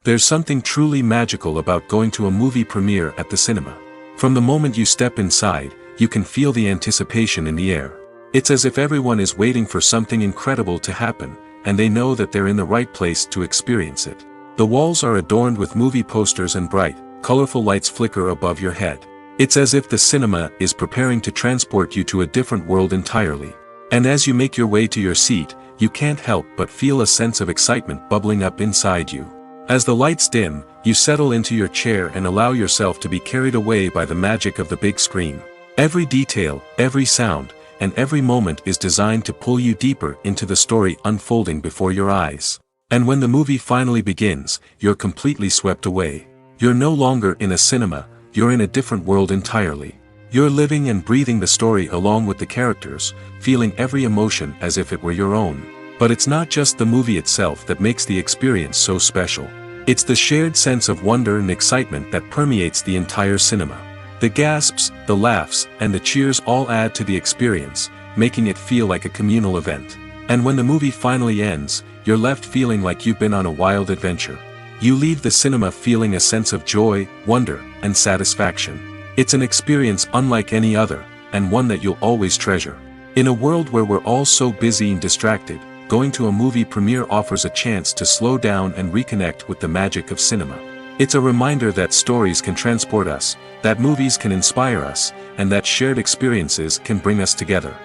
There's something truly magical about going to a movie premiere at the cinema. From the moment you step inside, you can feel the anticipation in the air. It's as if everyone is waiting for something incredible to happen, and they know that they're in the right place to experience it. The walls are adorned with movie posters and bright, colorful lights flicker above your head. It's as if the cinema is preparing to transport you to a different world entirely. And as you make your way to your seat, you can't help but feel a sense of excitement bubbling up inside you. As the lights dim, you settle into your chair and allow yourself to be carried away by the magic of the big screen. Every detail, every sound, and every moment is designed to pull you deeper into the story unfolding before your eyes. And when the movie finally begins, you're completely swept away. You're no longer in a cinema, you're in a different world entirely. You're living and breathing the story along with the characters, feeling every emotion as if it were your own. But it's not just the movie itself that makes the experience so special. It's the shared sense of wonder and excitement that permeates the entire cinema. The gasps, the laughs, and the cheers all add to the experience, making it feel like a communal event. And when the movie finally ends, you're left feeling like you've been on a wild adventure. You leave the cinema feeling a sense of joy, wonder, and satisfaction. It's an experience unlike any other, and one that you'll always treasure. In a world where we're all so busy and distracted, going to a movie premiere offers a chance to slow down and reconnect with the magic of cinema. It's a reminder that stories can transport us, that movies can inspire us, and that shared experiences can bring us together.